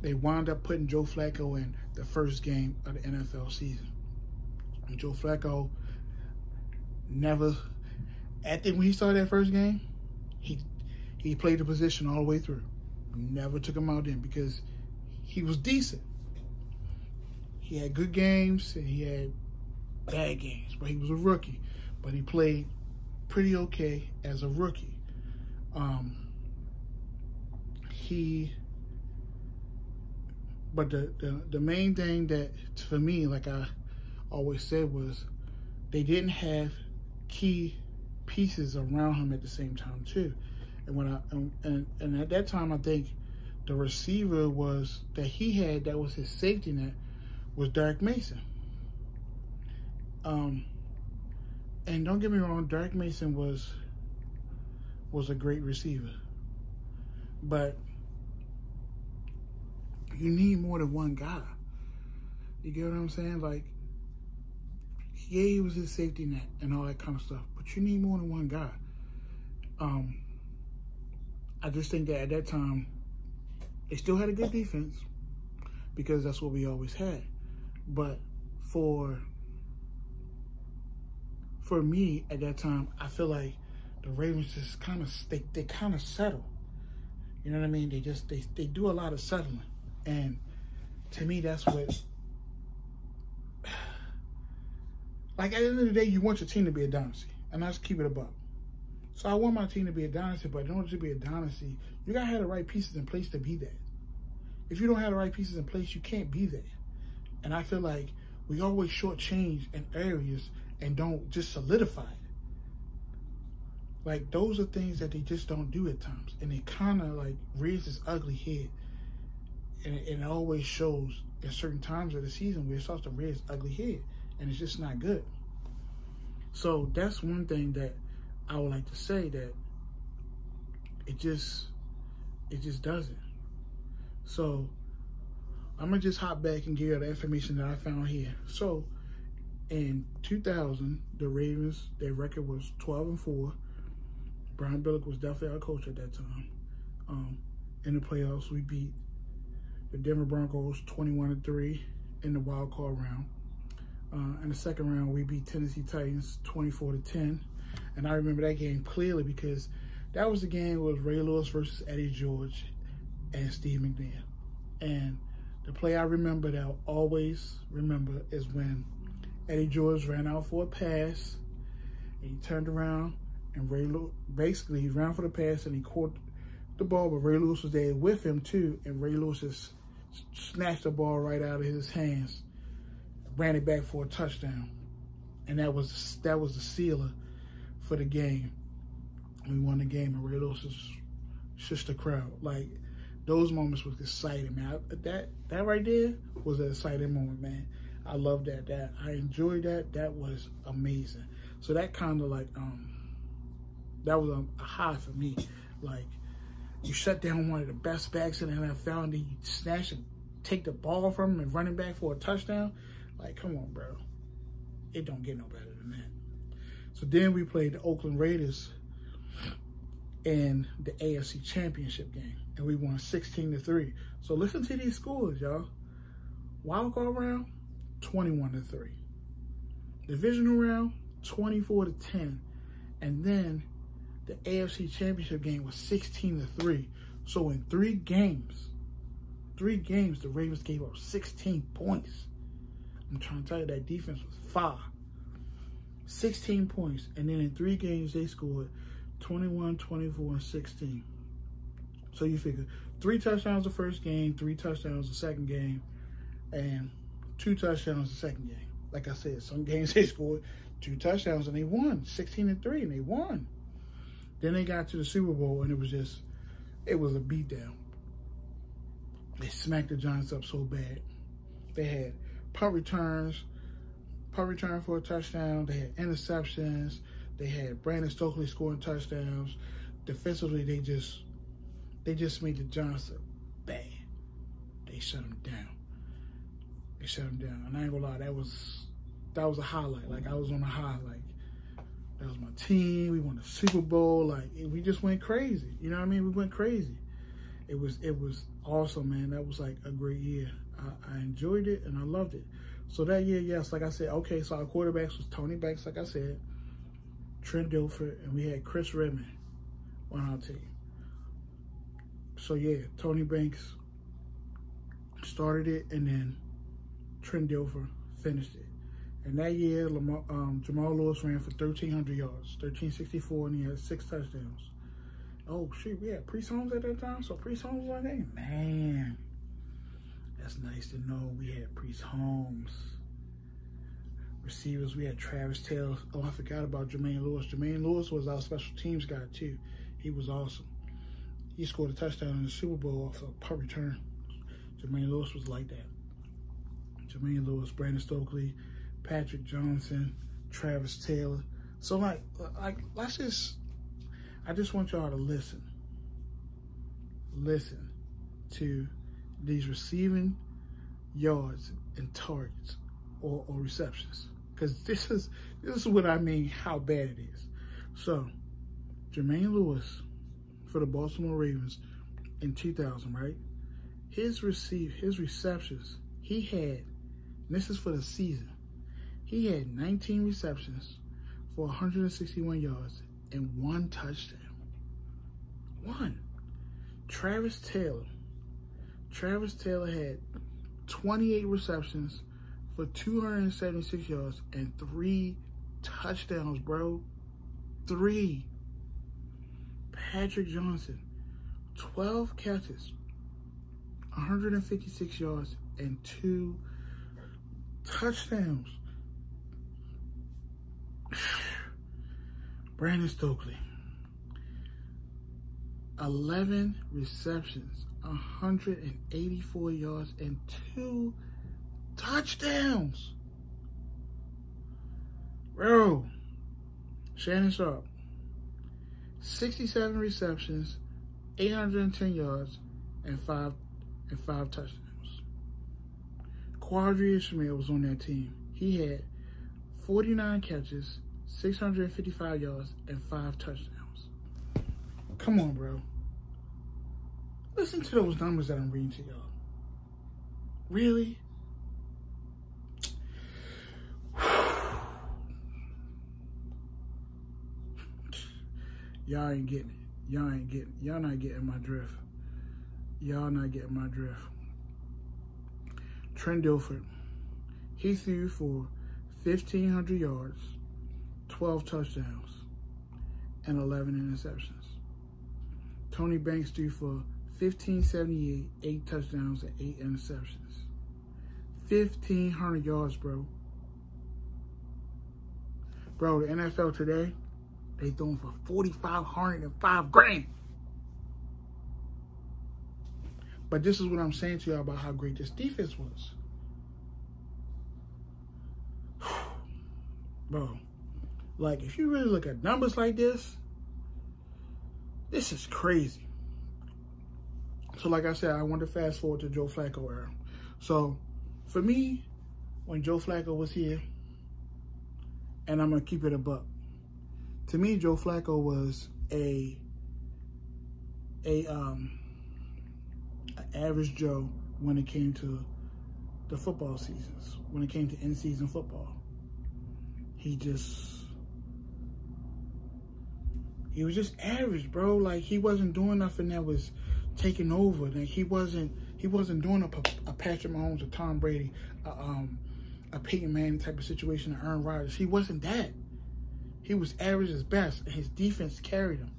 they wound up putting Joe Flacco in the first game of the NFL season. And Joe Flacco never, when he started that first game, he played the position all the way through. Never took him out then because he was decent. He had good games and he had bad games, but he was a rookie. But he played pretty okay as a rookie. But the main thing that, for me, like I always said, was they didn't have key pieces around him at the same time too. And at that time, I think the receiver that he had that was his safety net was Derek Mason. And don't get me wrong, Derek Mason was a great receiver. But you need more than one guy. You get what I'm saying? Like, yeah, he was his safety net and all that kind of stuff, but you need more than one guy. I just think that at that time, they still had a good defense because that's what we always had. But for me at that time, I feel like the Ravens just kind of they kind of settle. You know what I mean? They do a lot of settling, and to me, that's what. Like, at the end of the day, you want your team to be a dynasty, and I just keep it above. So I want my team to be a dynasty, but in order to be a dynasty, you gotta have the right pieces in place to be that. If you don't have the right pieces in place, you can't be there. And I feel like we always shortchange in areas and don't just solidify it. Like, those are things that they just don't do at times. And it kind of, like, rears its ugly head. And it always shows at certain times of the season where it starts to rear its ugly head. And it's just not good. So that's one thing that I would like to say, that it just doesn't. So I'm going to just hop back and give you the information that I found here. So in 2000, the Ravens, their record was 12-4. Brian Billick was definitely our coach at that time. In the playoffs, we beat the Denver Broncos 21-3 in the wild card round. In the second round, we beat Tennessee Titans 24-10. And I remember that game clearly because that was the game where it was Ray Lewis versus Eddie George and Steve McNair. And the play I remember that I'll always remember is when Eddie George ran out for a pass, and he turned around, and Ray Lewis, basically, he ran for the pass, and he caught the ball, but Ray Lewis was there with him too, and Ray Lewis just snatched the ball right out of his hands, ran it back for a touchdown, and that was the sealer for the game. We won the game, and Ray Lewis was just the crowd. Like, those moments was exciting, man. That right there was an exciting moment, man. I love that. I enjoyed that. That was amazing. So that kind of like, that was a high for me. Like, you shut down one of the best backs in the NFL, and then you snatch and take the ball from him and run it back for a touchdown. Like, come on, bro. It don't get no better than that. So then we played the Oakland Raiders in the AFC Championship game, and we won 16-3. So listen to these scores, y'all. Wild card round, 21-3. Divisional round, 24-10. And then the AFC Championship game was 16-3. So in three games, the Ravens gave up 16 points. I'm trying to tell you, that defense was fire. 16 points. And then in 3 games, they scored 21, 24, and 16. So you figure 3 touchdowns the first game, 3 touchdowns the second game, and 2 touchdowns the second game. Like I said, some games they scored 2 touchdowns and they won 16-3, and they won. Then they got to the Super Bowl, and it was a beatdown. They smacked the Giants up so bad. They had punt return for a touchdown. They had interceptions. They had Brandon Stokely scoring touchdowns. Defensively, they just made the Giants look bad. They shut them down. And I ain't gonna lie, that was a highlight. Like, I was on a high. Like, that was my team. We won the Super Bowl. Like, we just went crazy. You know what I mean? We went crazy. It was awesome, man. That was like a great year. I enjoyed it and I loved it. So that year, yes, like I said, okay, so our quarterbacks was Tony Banks, like I said, Trent Dilfer, and we had Chris Redmond on our team. So yeah, Tony Banks started it, and then Trent Dilfer finished it. And that year, Jamal Lewis ran for 1,300 yards, 1,364, and he had 6 touchdowns. Oh, shit, we had Priest Holmes at that time? So Priest Holmes was our name? Man, that's nice to know we had Priest Holmes. Receivers, we had Travis Taylor. Oh, I forgot about Jermaine Lewis. Jermaine Lewis was our special teams guy, too. He was awesome. He scored a touchdown in the Super Bowl off a punt return. Jermaine Lewis was like that. Jermaine Lewis, Brandon Stokely, Patrick Johnson, Travis Taylor. So like I just want y'all to listen to these receiving yards and targets or receptions, because this is what I mean how bad it is. So Jermaine Lewis for the Baltimore Ravens in 2000, right? His receptions, he had, and this is for the season, he had 19 receptions for 161 yards and 1 touchdown. 1. Travis Taylor had 28 receptions for 276 yards and 3 touchdowns, bro. 3. Patrick Johnson, 12 catches, 156 yards and 2 touchdowns. Brandon Stokely, 11 receptions, 184 yards and 2 touchdowns. Bro, Shannon Sharp, 67 receptions, 810 yards and 5 touchdowns. Quadri Ishmael was on that team. He had 49 catches, 655 yards and 5 touchdowns. Come on, bro. Listen to those numbers that I'm reading to y'all. Really? Y'all ain't getting it. Y'all not getting my drift. Y'all not getting my drift. Trent Dilfer, he threw for 1,500 yards, 12 touchdowns, and 11 interceptions. Tony Banks threw for 1,578, 8 touchdowns, and 8 interceptions. 1,500 yards, bro. Bro, the NFL today, they throwing for 4,505 grand. But this is what I'm saying to y'all about how great this defense was. Bro, like, if you really look at numbers like this is crazy. So, like I said, I want to fast forward to Joe Flacco era. So, for me, when Joe Flacco was here, and I'm going to keep it a buck, to me, Joe Flacco was an average Joe when it came to the football seasons, when it came to in-season football. He was just average, bro. Like, he wasn't doing nothing that was taking over. Like, he wasn't doing a Patrick Mahomes, a Tom Brady, a Peyton Manning type of situation, or Aaron Rodgers. He wasn't that. He was average as best, and his defense carried him.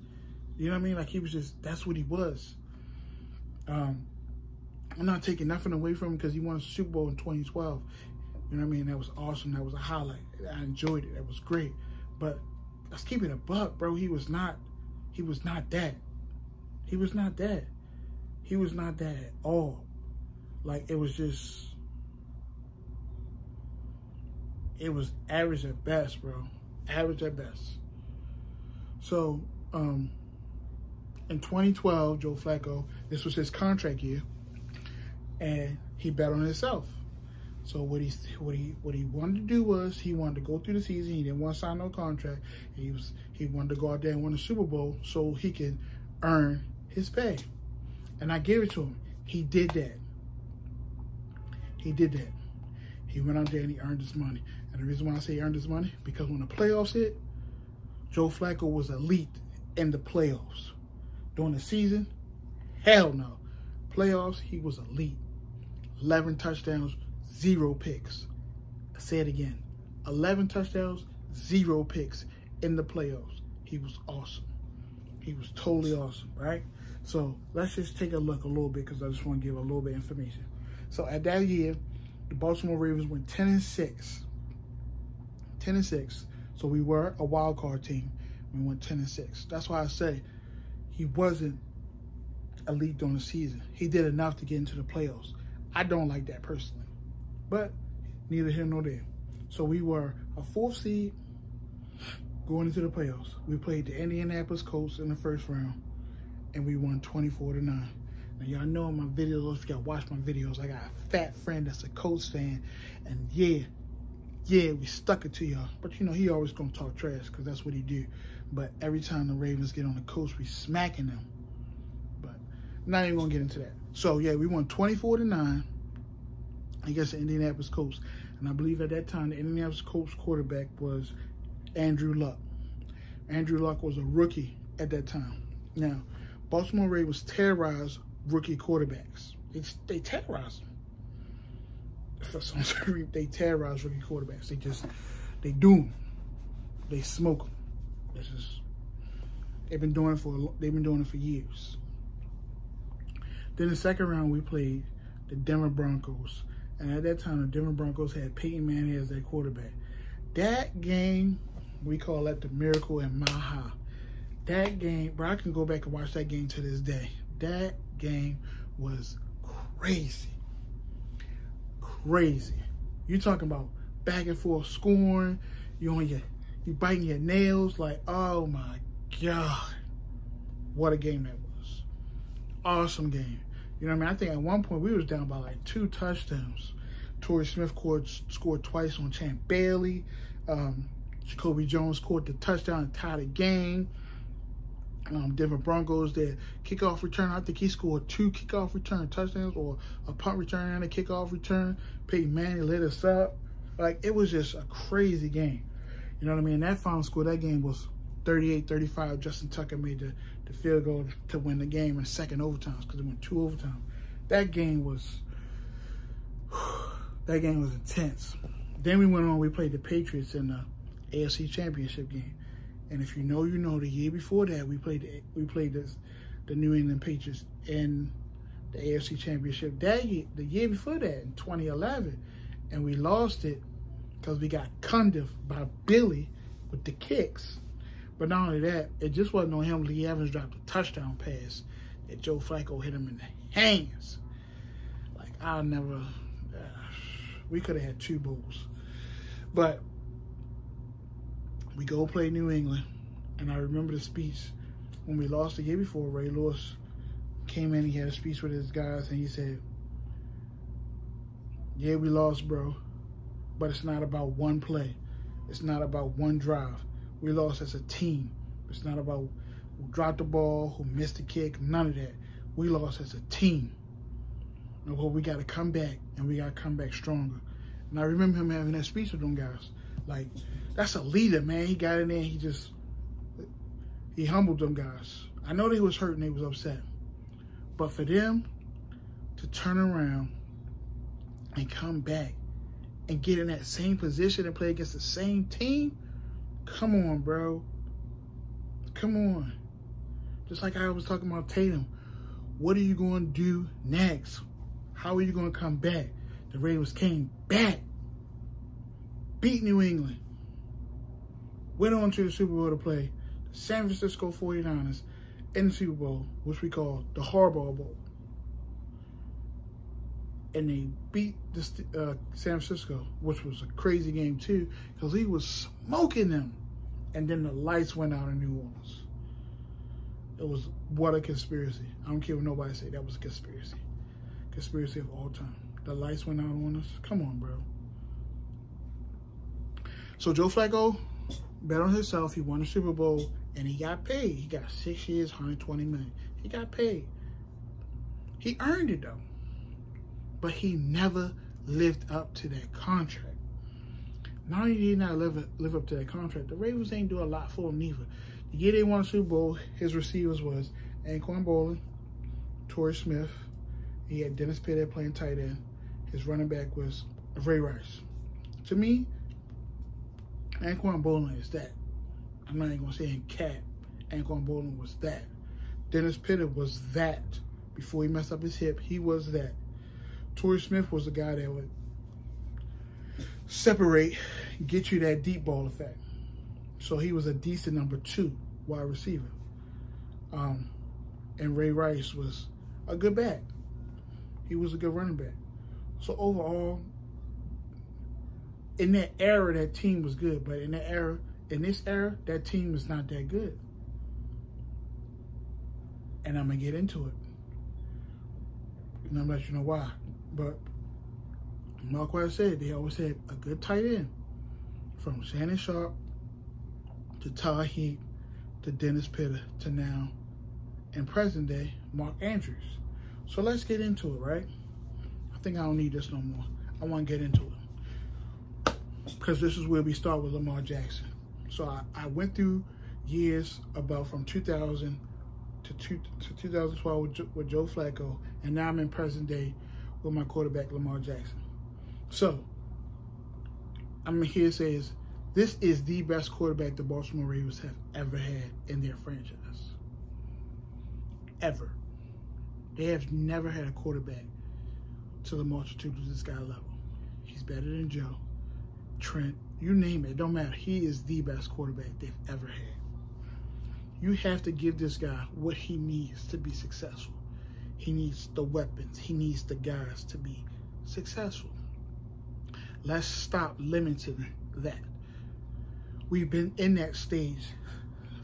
You know what I mean? Like, he was just, that's what he was. I'm not taking nothing away from him because he won a Super Bowl in 2012. You know what I mean? That was awesome. That was a highlight. I enjoyed it. That was great. But let's keep it a buck, bro. He was not that. He was not that. He was not that at all. Like, it was average at best, bro. Average at best. So, in 2012, Joe Flacco, this was his contract year, and he bet on himself. So what he wanted to do was he wanted to go through the season. He didn't want to sign no contract. He wanted to go out there and win the Super Bowl so he could earn his pay. And I gave it to him. He did that. He went out there and he earned his money. And the reason why I say he earned his money, because when the playoffs hit, Joe Flacco was elite in the playoffs. During the season, hell no. Playoffs, he was elite. 11 touchdowns, 0 picks. I say it again. 11 touchdowns, 0 picks in the playoffs. He was awesome. He was totally awesome, right? So let's just take a look a little bit because I just want to give a little bit of information. So at that year, the Baltimore Ravens went 10-6. 10-6. So we were a wild card team. We went 10-6. That's why I say he wasn't elite during the season. He did enough to get into the playoffs. I don't like that personally. But neither here nor there. So we were a 4th seed going into the playoffs. We played the Indianapolis Colts in the first round, and we won 24-9. Now, y'all know in my videos, if y'all watch my videos, I got a fat friend that's a Colts fan, and yeah, we stuck it to y'all. But, you know, he always gonna talk trash because that's what he do. But every time the Ravens get on the Colts, we smacking them. But not even gonna get into that. So, yeah, we won 24-9 against the Indianapolis Colts. And I believe at that time, the Indianapolis Colts quarterback was Andrew Luck. Andrew Luck was a rookie at that time. Now, Baltimore Ravens terrorized rookie quarterbacks. They terrorize them. For some reason, they terrorize rookie quarterbacks. They do them. They smoke them. They've been doing it for years. Then the second round, we played the Denver Broncos. And at that time, the Denver Broncos had Peyton Manning as their quarterback. That game, we call that the Miracle in Mile High. That game, bro, I can go back and watch that game to this day. That game was crazy. Crazy. You talking about back and forth scoring. You biting your nails. Like, oh my God. What a game that was. Awesome game. You know what I mean? I think at one point we was down by like 2 touchdowns. Torrey Smith scored twice on Champ Bailey. Jacoby Jones scored the touchdown and tied the game. Denver Broncos, their kickoff return, I think he scored 2 kickoff return touchdowns or a punt return and a kickoff return. Peyton Manning lit us up. Like, it was just a crazy game. You know what I mean? That final score, that game was 38-35. Justin Tucker made the field goal to win the game in second overtimes because it went 2 overtimes. That game was intense. Then we went on, we played the Patriots in the AFC Championship game. And if you know, you know, the year before that, we played the New England Patriots in the AFC Championship. The year before that, in 2011, and we lost it because we got cunned by Billy with the kicks. But not only that, it just wasn't on him. Lee Evans dropped a touchdown pass that Joe Flacco hit him in the hands. Like, we could have had 2 bowls. But we go play New England, and I remember the speech when we lost the year before. Ray Lewis came in, he had a speech with his guys, and he said, yeah, we lost, bro, but it's not about one play. It's not about one drive. We lost as a team. It's not about who dropped the ball, who missed the kick, none of that. We lost as a team. And well, we got to come back, and we got to come back stronger. And I remember him having that speech with them guys. Like, that's a leader, man. He got in there, he humbled them guys. I know they was hurt and they was upset. But for them to turn around and come back and get in that same position and play against the same team, come on, bro. Come on. Just like I was talking about Tatum. What are you going to do next? How are you going to come back? The Ravens came back, beat New England, went on to the Super Bowl to play the San Francisco 49ers in the Super Bowl, which we call the Harbaugh Bowl. And they beat the San Francisco, which was a crazy game too, because he was smoking them. And then the lights went out in New Orleans. It was, what a conspiracy. I don't care what nobody say, that was a conspiracy. Conspiracy of all time. The lights went out on us. Come on, bro. So Joe Flacco bet on himself. He won the Super Bowl, and he got paid. He got 6 years, $120 million. He got paid. He earned it, though. But he never lived up to that contract. Not only did he not live up to that contract, the Ravens ain't do a lot for him neither. The year they won the Super Bowl, his receivers was Anquan Boldin, Torrey Smith. He had Dennis Pitt playing tight end. His running back was Ray Rice. To me, Anquan Boldin is that. I'm not even going to say in cap. Anquan Boldin was that. Dennis Pitt was that. Before he messed up his hip, he was that. Torrey Smith was the guy that would separate, get you that deep ball effect. So he was a decent number 2 wide receiver. And Ray Rice was a good back. He was a good running back. So overall, in that era, that team was good. But in this era, that team is not that good. And I'm going to get into it. And I'm going to let you know why. But like what I said, they always had a good tight end. From Shannon Sharp to Todd Heap to Dennis Pitta to now, in present day, Mark Andrews. So let's get into it, right? I think I don't need this no more. I want to get into it. Because this is where we start with Lamar Jackson. So I went through years about from 2000 to 2012 with Joe Flacco, and now I'm in present day with my quarterback, Lamar Jackson. So, I'm here to say this is the best quarterback the Baltimore Ravens have ever had in their franchise. Ever. They have never had a quarterback to the multitude of this guy level. He's better than Joe, Trent, you name it. It don't matter. He is the best quarterback they've ever had. You have to give this guy what he needs to be successful. He needs the weapons. He needs the guys to be successful. Let's stop limiting that. We've been in that stage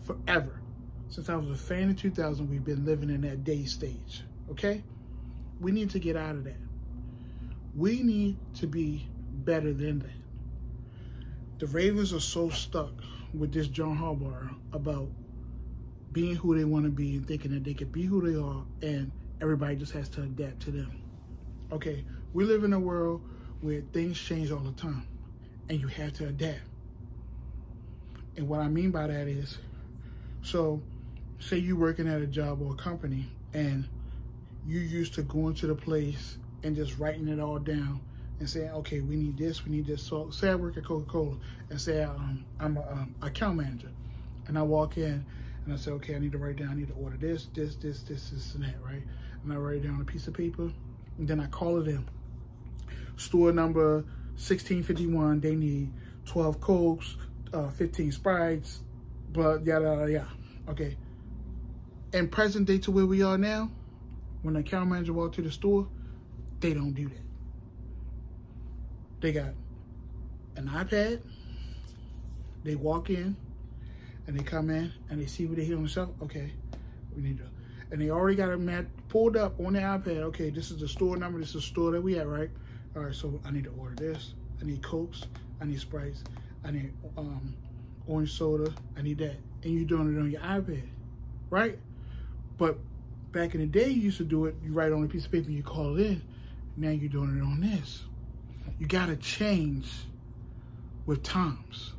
forever. Since I was a fan in 2000, we've been living in that day stage, okay? We need to get out of that. We need to be better than that. The Ravens are so stuck with this John Harbaugh about being who they want to be and thinking that they could be who they are and everybody just has to adapt to them. Okay, we live in a world where things change all the time and you have to adapt. And what I mean by that is, so say you're working at a job or a company and you used to going to the place and just writing it all down and saying, okay, we need this. So say I work at Coca-Cola and say I'm an account manager and I walk in and I say, okay, I need to write down, I need to order this, and that, right? And I write it down on a piece of paper and then I call it in. Store number 1651, they need 12 Cokes, 15 Sprites, blah, yada, yada, yada. Okay. In present day to where we are now, when the account manager walks to the store, they don't do that. They got an iPad, they walk in, and they come in, and they see what they hear on the shelf. Okay, we need to, and they already got a map pulled up on the iPad. Okay, this is the store number, this is the store that we at, right? All right, so I need to order this. I need Cokes, I need Sprites, I need orange soda, I need that. And you're doing it on your iPad, right? But back in the day, you used to do it, you write on a piece of paper, you call it in. Now you're doing it on this. You gotta change with times.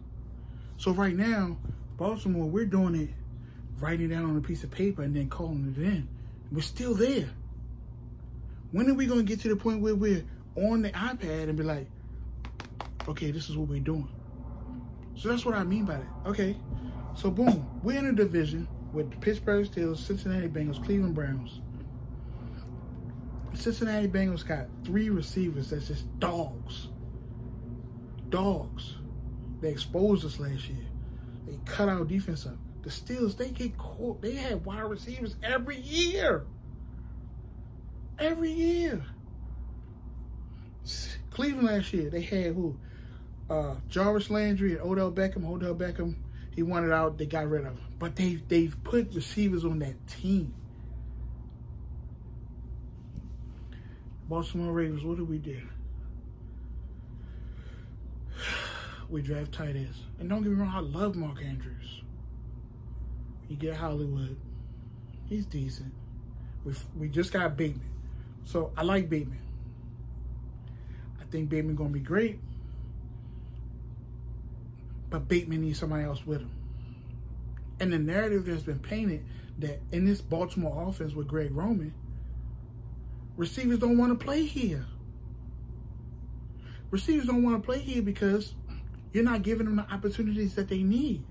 So right now, Baltimore, we're doing it, writing it down on a piece of paper and then calling it in. We're still there. When are we gonna get to the point where we're on the iPad and be like, okay, this is what we're doing? So that's what I mean by that. Okay, so boom, we're in a division with the Pittsburgh Steelers, Cincinnati Bengals, Cleveland Browns. Cincinnati Bengals got 3 receivers that's just dogs. Dogs. They exposed us last year. They cut our defense up. The Steelers, they get caught. They had wide receivers every year. Every year. Cleveland last year, they had who? Jarvis Landry and Odell Beckham. Odell Beckham, he wanted out. They got rid of him. But they've put receivers on that team. Baltimore Ravens, what did we do? We draft tight ends. And don't get me wrong, I love Mark Andrews. You get Hollywood. He's decent. We just got Bateman. So I like Bateman. I think Bateman going to be great. But Bateman needs somebody else with him. And the narrative that's been painted that in this Baltimore offense with Greg Roman, receivers don't want to play here. Receivers don't want to play here because you're not giving them the opportunities that they need.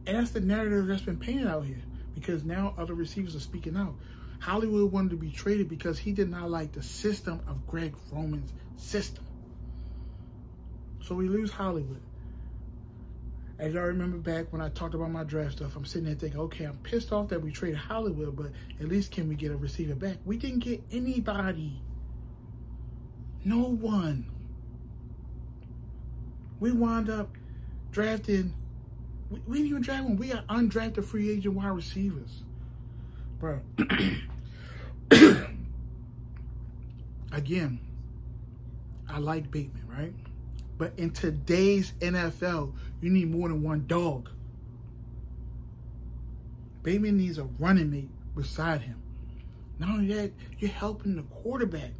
And that's the narrative that's been painted out here because now other receivers are speaking out. Hollywood wanted to be traded because he did not like the system of Greg Roman's system. So we lose Hollywood. As y'all remember back when I talked about my draft stuff, I'm sitting there thinking, okay, I'm pissed off that we traded Hollywood, but at least can we get a receiver back? We didn't get anybody. No one. We wound up drafting. We didn't even draft one. We got undrafted free agent wide receivers, bro. Again, I like Bateman, right? But in today's NFL, you need more than one dog. Bateman needs a running mate beside him. Not only that, you're helping the quarterback.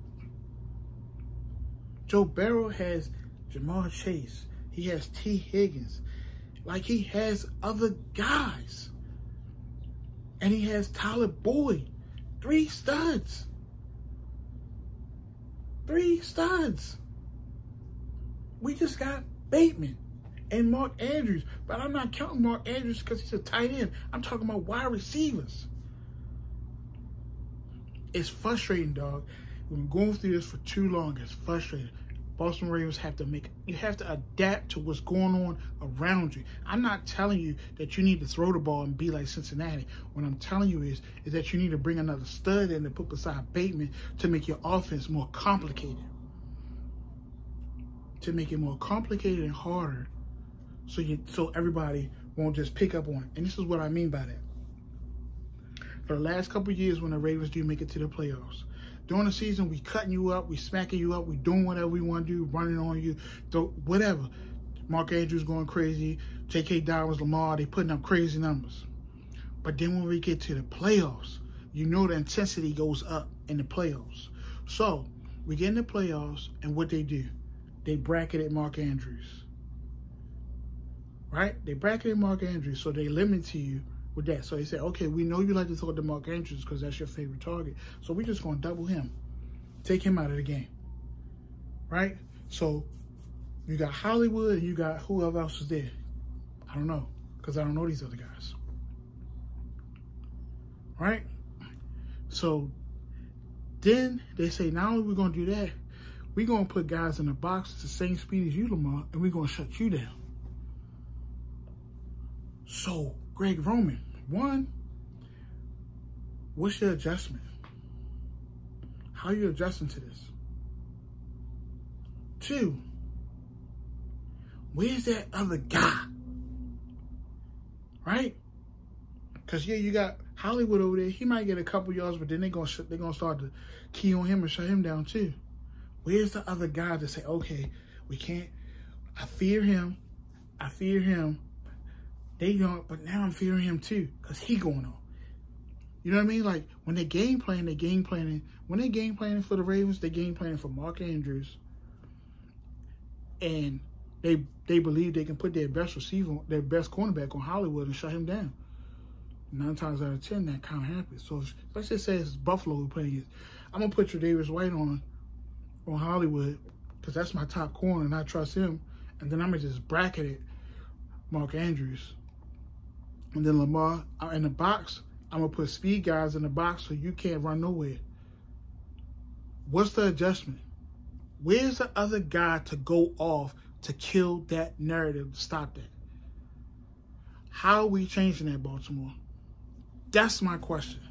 Joe Burrow has Jamar Chase. He has T. Higgins. Like, he has other guys. And he has Tyler Boyd. 3 studs. 3 studs. We just got Bateman and Mark Andrews. But I'm not counting Mark Andrews because he's a tight end. I'm talking about wide receivers. It's frustrating, dog. We've been going through this for too long. It's frustrating. Baltimore Ravens have to adapt to what's going on around you. I'm not telling you that you need to throw the ball and be like Cincinnati. What I'm telling you is that you need to bring another stud in to put beside Bateman to make your offense more complicated. To make it more complicated and harder so everybody won't just pick up on it. And this is what I mean by that. For the last couple of years when the Ravens do make it to the playoffs, during the season, we cutting you up, we smacking you up, we doing whatever we want to do, running on you, whatever. Mark Andrews going crazy, J.K. Dobbins, Lamar, they putting up crazy numbers. But then when we get to the playoffs, you know the intensity goes up in the playoffs. So, we get in the playoffs, and what they do? They bracketed Mark Andrews. Right? They bracketed Mark Andrews, so they limit you with that. So they said, okay, we know you like to throw to Mark Andrews because that's your favorite target. So we're just going to double him. Take him out of the game. Right? So you got Hollywood and you got whoever else is there. I don't know because I don't know these other guys. Right? So then they say, not only are we going to do that, we're going to put guys in the box at the same speed as you, Lamar, and we're going to shut you down. So, Greg Roman, 1, what's your adjustment? How are you adjusting to this? 2, where's that other guy? Right? Because, yeah, you got Hollywood over there. He might get a couple yards, but then they're gonna start to key on him and shut him down too. Where's the other guy to say, okay, we can't, I fear him. They don't, but now I'm fearing him too, because he going on. You know what I mean? Like, when they game planning. When they game planning for the Ravens, they game planning for Mark Andrews. And they believe they can put their best receiver, their best cornerback on Hollywood and shut him down. 9 times out of 10, that kind of happens. So, let's just say it's Buffalo we're playing against. I'm going to put Tre'Davious White on Hollywood, because that's my top corner, and I trust him. And then I'm going to just bracket it, Mark Andrews. And then Lamar in the box, I'm going to put speed guys in the box so you can't run nowhere. What's the adjustment? Where's the other guy to go off to kill that narrative, to stop that? How are we changing that, Baltimore? That's my question.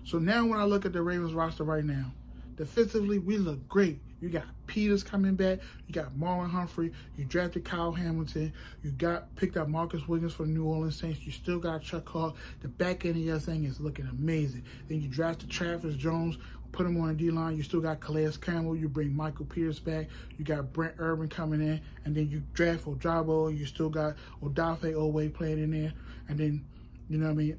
So now when I look at the Ravens roster right now, defensively, we look great. You got Peters coming back. You got Marlon Humphrey. You drafted Kyle Hamilton. You picked up Marcus Williams for the New Orleans Saints. You still got Chuck Hall. The back end of your thing is looking amazing. Then you drafted Travis Jones, put him on the D-line. You still got Calais Campbell. You bring Michael Pierce back. You got Brent Urban coming in. And then you draft Ojabo. You still got Odafe Oweh playing in there. And then, you know what I mean?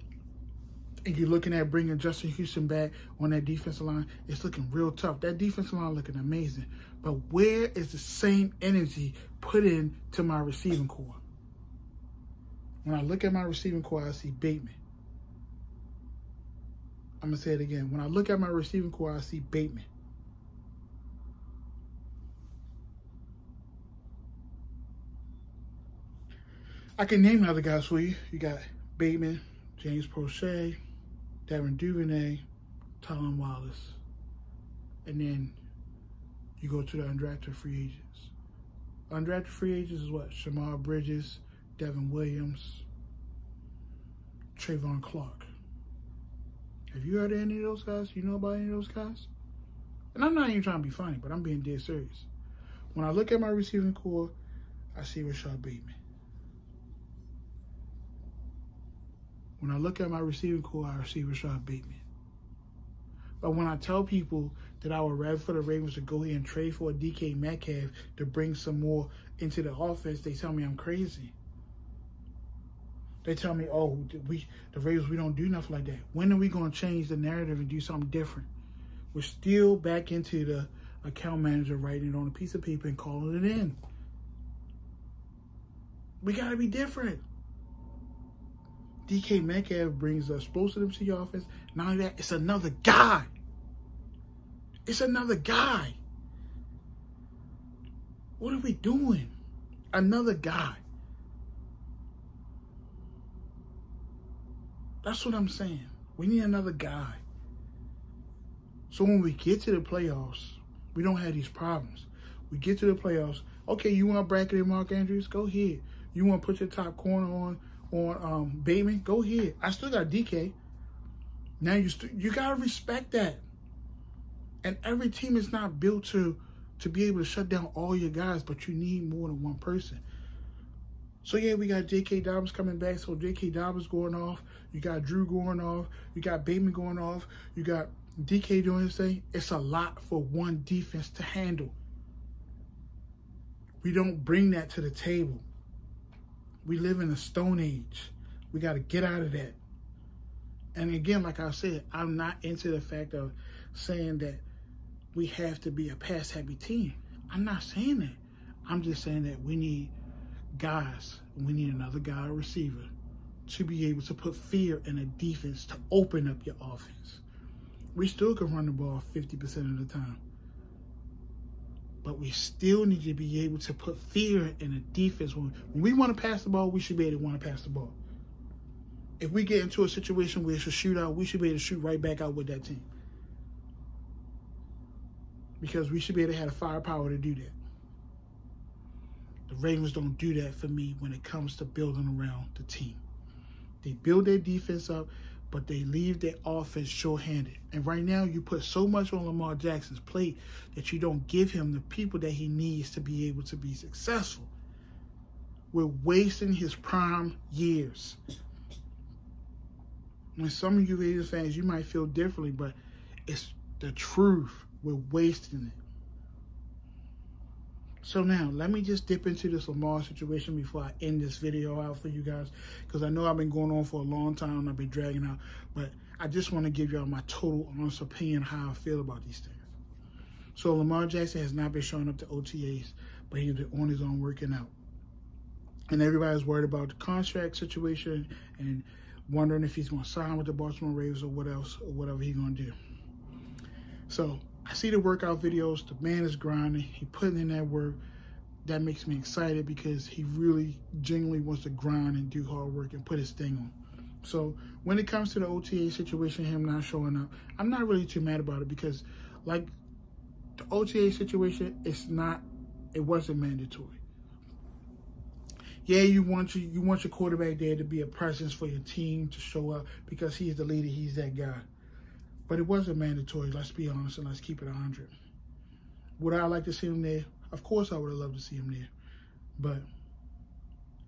And you're looking at bringing Justin Houston back on that defensive line. It's looking real tough. That defensive line looking amazing. But where is the same energy put into my receiving core? When I look at my receiving core, I see Bateman. I'm going to say it again. When I look at my receiving core, I see Bateman. I can name the other guys for you. You got Bateman, James Prochet, Darren Duvernay, Tylan Wallace. And then you go to the undrafted free agents. Undrafted free agents is what? Shamar Bridges, Devin Williams, Trayvon Clark. Have you heard of any of those guys? You know about any of those guys? And I'm not even trying to be funny, but I'm being dead serious. When I look at my receiving core, I see Rashad Bateman. When I look at my receiving core, I see Rashad Bateman. But when I tell people that I would rather for the Ravens to go ahead and trade for a DK Metcalf to bring some more into the offense, they tell me I'm crazy. They tell me, oh, the Ravens, we don't do nothing like that. When are we going to change the narrative and do something different? We're still back into the account manager writing it on a piece of paper and calling it in. We got to be different. DK Metcalf brings the explosiveness to your offense. Not only that, it's another guy. It's another guy. What are we doing? Another guy. That's what I'm saying. We need another guy. So when we get to the playoffs, we don't have these problems. We get to the playoffs. Okay, you want to bracket in Mark Andrews? Go ahead. You want to put your top corner on Bateman? Go ahead. I still got DK. Now you got to respect that. And every team is not built to be able to shut down all your guys, but you need more than one person. So, yeah, we got J.K. Dobbins coming back. So, J.K. Dobbins going off. You got Drew going off. You got Bateman going off. You got DK doing his thing. It's a lot for one defense to handle. We don't bring that to the table. We live in a stone age. We got to get out of that. And, again, like I said, I'm not into the fact of saying that we have to be a pass-happy team. I'm not saying that. I'm just saying that we need guys. We need another guy, a receiver, to be able to put fear in a defense to open up your offense. We still can run the ball 50% of the time. But we still need to be able to put fear in a defense. When we want to pass the ball, we should be able to want to pass the ball. If we get into a situation where it's a shootout, we should be able to shoot right back out with that team. Because we should be able to have the firepower to do that. The Ravens don't do that for me when it comes to building around the team. They build their defense up, but they leave their offense short-handed. And right now, you put so much on Lamar Jackson's plate that you don't give him the people that he needs to be able to be successful. We're wasting his prime years. And some of you Ravens fans, you might feel differently, but it's the truth. We're wasting it. So now, let me just dip into this Lamar situation before I end this video out for you guys. Because I know I've been going on for a long time. I've been dragging out. But I just want to give y'all my total honest opinion how I feel about these things. So Lamar Jackson has not been showing up to OTAs, but he's been on his own working out. And everybody's worried about the contract situation and wondering if he's going to sign with the Baltimore Ravens or what else, or whatever he's going to do. So I see the workout videos. The man is grinding. He putting in that work. That makes me excited because he really genuinely wants to grind and do hard work and put his thing on. So when it comes to the OTA situation, him not showing up, I'm not really too mad about it because, like, the OTA situation, it wasn't mandatory. Yeah, you want your quarterback there to be a presence for your team to show up because he's the leader, he's that guy. But it wasn't mandatory, let's be honest, and let's keep it 100. Would I like to see him there? Of course I would have loved to see him there. But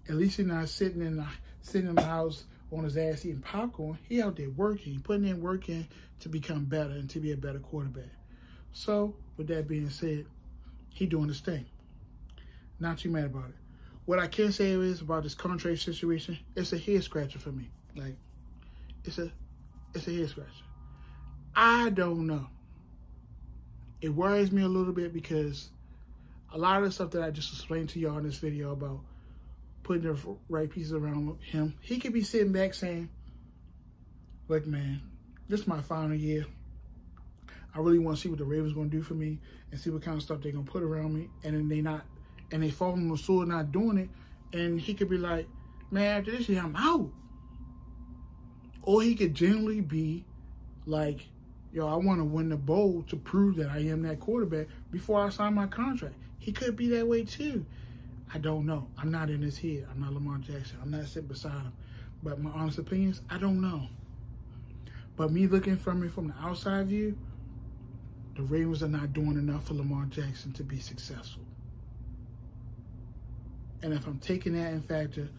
at least he's not sitting in the house on his ass eating popcorn. He out there working, putting in work in to become better and to be a better quarterback. So, with that being said, he doing his thing. Not too mad about it. What I can say is about this contract situation, it's a head scratcher for me. Like, it's a head scratcher. I don't know. It worries me a little bit because a lot of the stuff that I just explained to y'all in this video about putting the right pieces around him, he could be sitting back saying, look, man, this is my final year. I really want to see what the Ravens going to do for me and see what kind of stuff they're going to put around me. And then they fall on the sword not doing it. And he could be like, man, after this year, I'm out. Or he could genuinely be like, yo, I want to win the bowl to prove that I am that quarterback before I sign my contract. He could be that way too. I don't know. I'm not in his head. I'm not Lamar Jackson. I'm not sitting beside him. But my honest opinions, I don't know. But me looking from it from the outside view, the Ravens are not doing enough for Lamar Jackson to be successful. And if I'm taking that in factor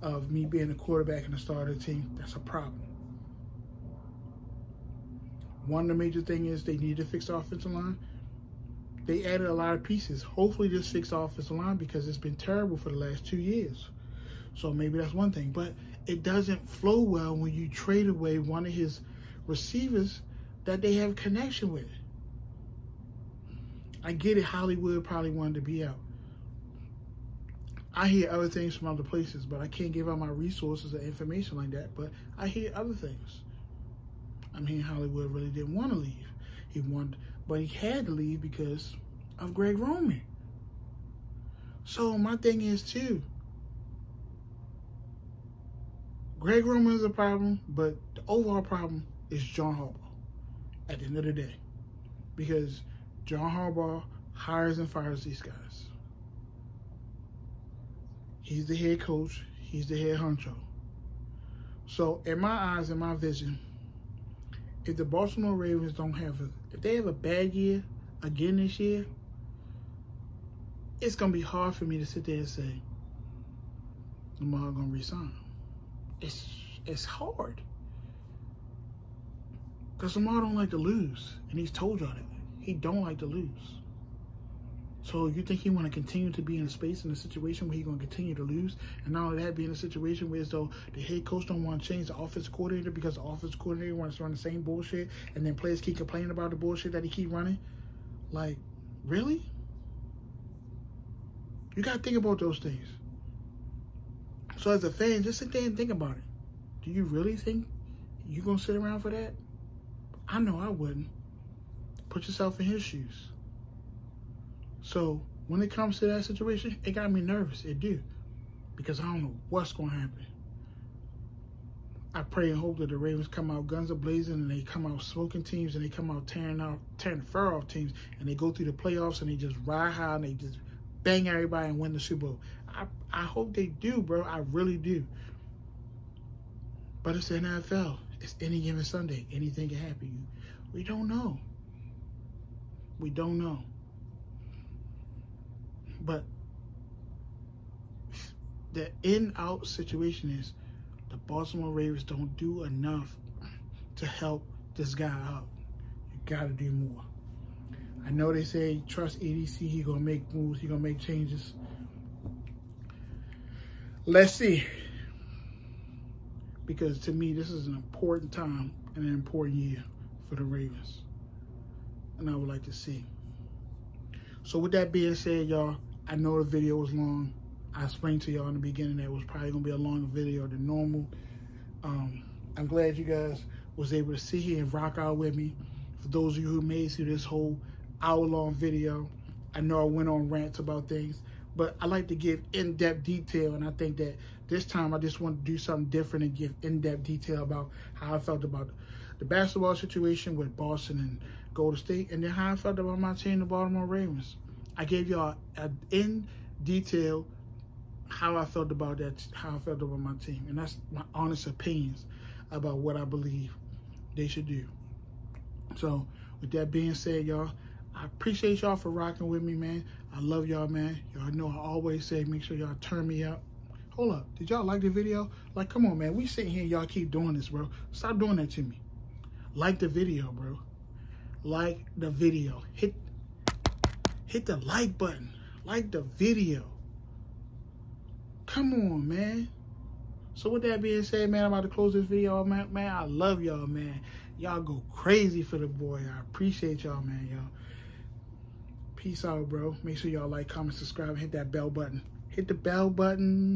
of me being a quarterback and the starter of the team, that's a problem. One of the major things is they need to fix the offensive line. They added a lot of pieces. Hopefully this fixes the offensive line because it's been terrible for the last 2 years. So maybe that's one thing. But it doesn't flow well when you trade away one of his receivers that they have a connection with. I get it, Hollywood probably wanted to be out. I hear other things from other places, but I can't give out my resources or information like that. But I hear other things. I'm hearing Hollywood really didn't want to leave. But he had to leave because of Greg Roman. So my thing is too, Greg Roman is a problem, but the overall problem is John Harbaugh at the end of the day. Because John Harbaugh hires and fires these guys. He's the head coach. He's the head honcho. So in my eyes, in my vision, if the Baltimore Ravens if they have a bad year again this year, it's going to be hard for me to sit there and say, Lamar going to resign. It's hard. Because Lamar don't like to lose. And he's told y'all that. He don't like to lose. So you think he want to continue to be in a space, in a situation where he's going to continue to lose? And not only that, be in a situation where as though the head coach don't want to change the offensive coordinator because the offensive coordinator wants to run the same bullshit, and then players keep complaining about the bullshit that he keep running? Like, really? You got to think about those things. So as a fan, just sit there and think about it. Do you really think you're going to sit around for that? I know I wouldn't. Put yourself in his shoes. So when it comes to that situation, it got me nervous. It do. Because I don't know what's going to happen. I pray and hope that the Ravens come out guns a-blazing and they come out smoking teams and they come out tearing the fur off teams and they go through the playoffs and they just ride high and they just bang everybody and win the Super Bowl. I hope they do, bro. I really do. But it's the NFL. It's any given Sunday. Anything can happen. We don't know. We don't know. But the in-out situation is the Baltimore Ravens don't do enough to help this guy out. You got to do more. I know they say trust EDC. He's going to make moves. He's going to make changes. Let's see. Because to me, this is an important time and an important year for the Ravens. And I would like to see. So with that being said, y'all, I know the video was long. I explained to y'all in the beginning that it was probably going to be a longer video than normal. I'm glad you guys was able to sit here and rock out with me. For those of you who made it through this whole hour-long video, I know I went on rants about things, but I like to give in-depth detail, and I think that this time I just want to do something different and give in-depth detail about how I felt about the basketball situation with Boston and Golden State, and then how I felt about my team, the Baltimore Ravens. I gave y'all in detail how I felt about that, how I felt about my team, and that's my honest opinions about what I believe they should do. So with that being said, y'all, I appreciate y'all for rocking with me, man. I love y'all, man. Y'all know I always say make sure y'all turn me up. Hold up, did y'all like the video? Like, come on, man. We sitting here, y'all keep doing this, bro. Stop doing that to me. Like the video, bro. Like the video. Hit the like button. Like the video. Come on, man. So with that being said, man, I'm about to close this video, man. I love y'all, man. Y'all go crazy for the boy. I appreciate y'all, man, y'all. Peace out, bro. Make sure y'all like, comment, subscribe, and hit that bell button. Hit the bell button.